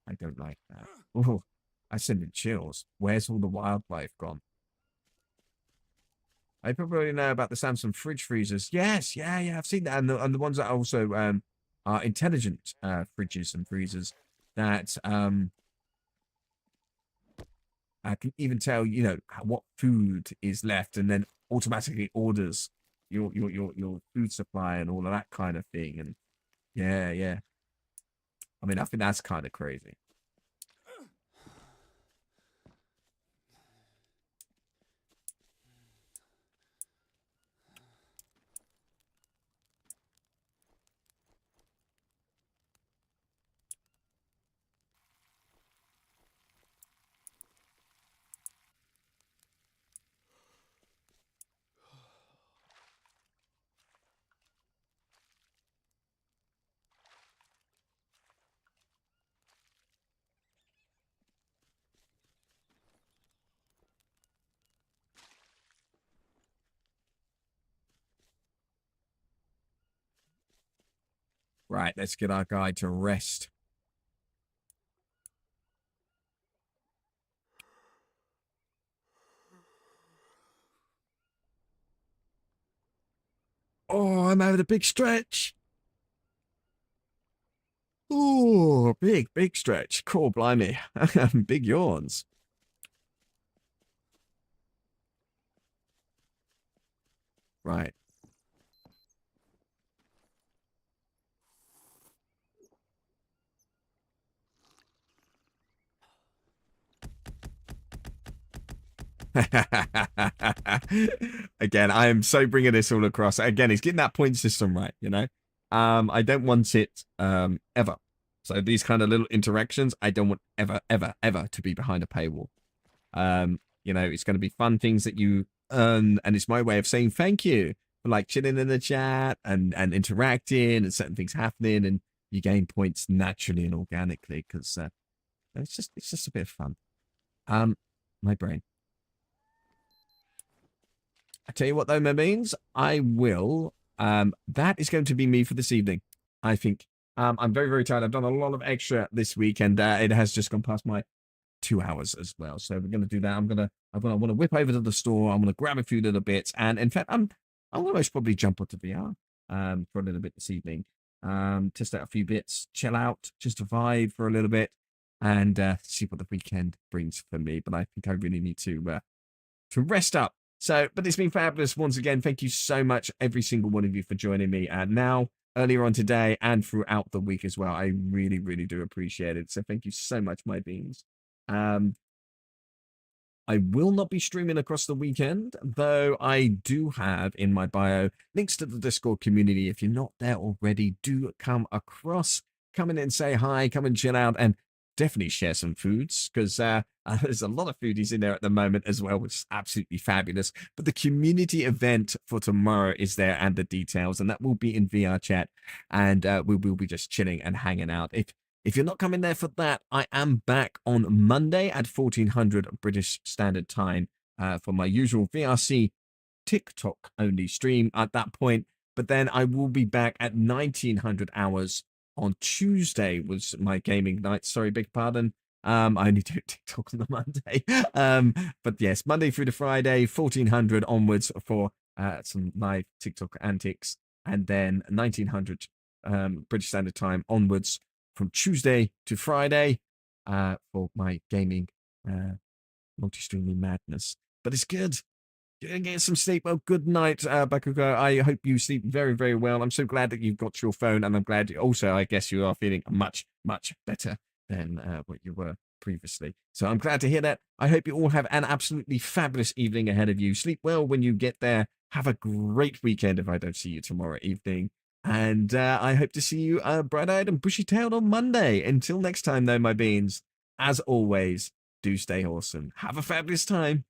Speaker 1: I don't like that. Oh, I send in chills. Where's all the wildlife gone? I probably know about the Samsung fridge freezers. Yes, yeah, I've seen that, and the ones that also are intelligent fridges and freezers that I can even tell what food is left, and then automatically orders your food supply and all of that kind of thing. And yeah. I mean, I think that's kind of crazy. Right, let's get our guy to rest. Oh, I'm having a big stretch. Oh, big stretch. Cool, blimey. Big yawns. Right. Again, I am so bringing this all across. Again, he's getting that point system right, I don't want it ever. So these kind of little interactions, I don't want ever, ever, ever to be behind a paywall. It's going to be fun things that you earn, and it's my way of saying thank you for like chilling in the chat and interacting and certain things happening, and you gain points naturally and organically because it's just a bit of fun. My brain. I tell you what though, my means I will. That is going to be me for this evening. I think. I'm very, very tired. I've done a lot of extra this week, and it has just gone past my 2 hours as well. So we're gonna do that. I want to whip over to the store. I'm gonna grab a few little bits, and in fact, I'm gonna most probably jump onto VR for a little bit this evening. Test out a few bits, chill out, just vibe for a little bit, and see what the weekend brings for me. But I think I really need to rest up. So, but it's been fabulous once again. Thank you so much, every single one of you, for joining me. And now, earlier on today, and throughout the week as well. I really, really do appreciate it. So, thank you so much, my beans. Um, I will not be streaming across the weekend, though I do have in my bio links to the Discord community. If you're not there already, do come across, come in and say hi, come and chill out, and definitely share some foods because there's a lot of foodies in there at the moment as well, which is absolutely fabulous. But the community event for tomorrow is there and the details, and that will be in VR chat, and we will be just chilling and hanging out. If you're not coming there for that, I am back on Monday at 1400 British Standard Time for my usual VRC TikTok only stream at that point. But then I will be back at 1900 hours on Tuesday was my gaming night. Sorry, beg pardon. I only do TikTok on the Monday. But yes, Monday through to Friday, 1400 onwards for some live TikTok antics. And then 1900 British Standard Time onwards from Tuesday to Friday for my gaming multi-streaming madness. But it's good. Get some sleep. Well, good night, Bakugo. I hope you sleep very, very well. I'm so glad that you've got your phone, and I'm glad also, I guess, you are feeling much, much better than what you were previously. So I'm glad to hear that. I hope you all have an absolutely fabulous evening ahead of you. Sleep well when you get there. Have a great weekend if I don't see you tomorrow evening. And I hope to see you bright-eyed and bushy-tailed on Monday. Until next time, though, my beans, as always, do stay awesome. Have a fabulous time.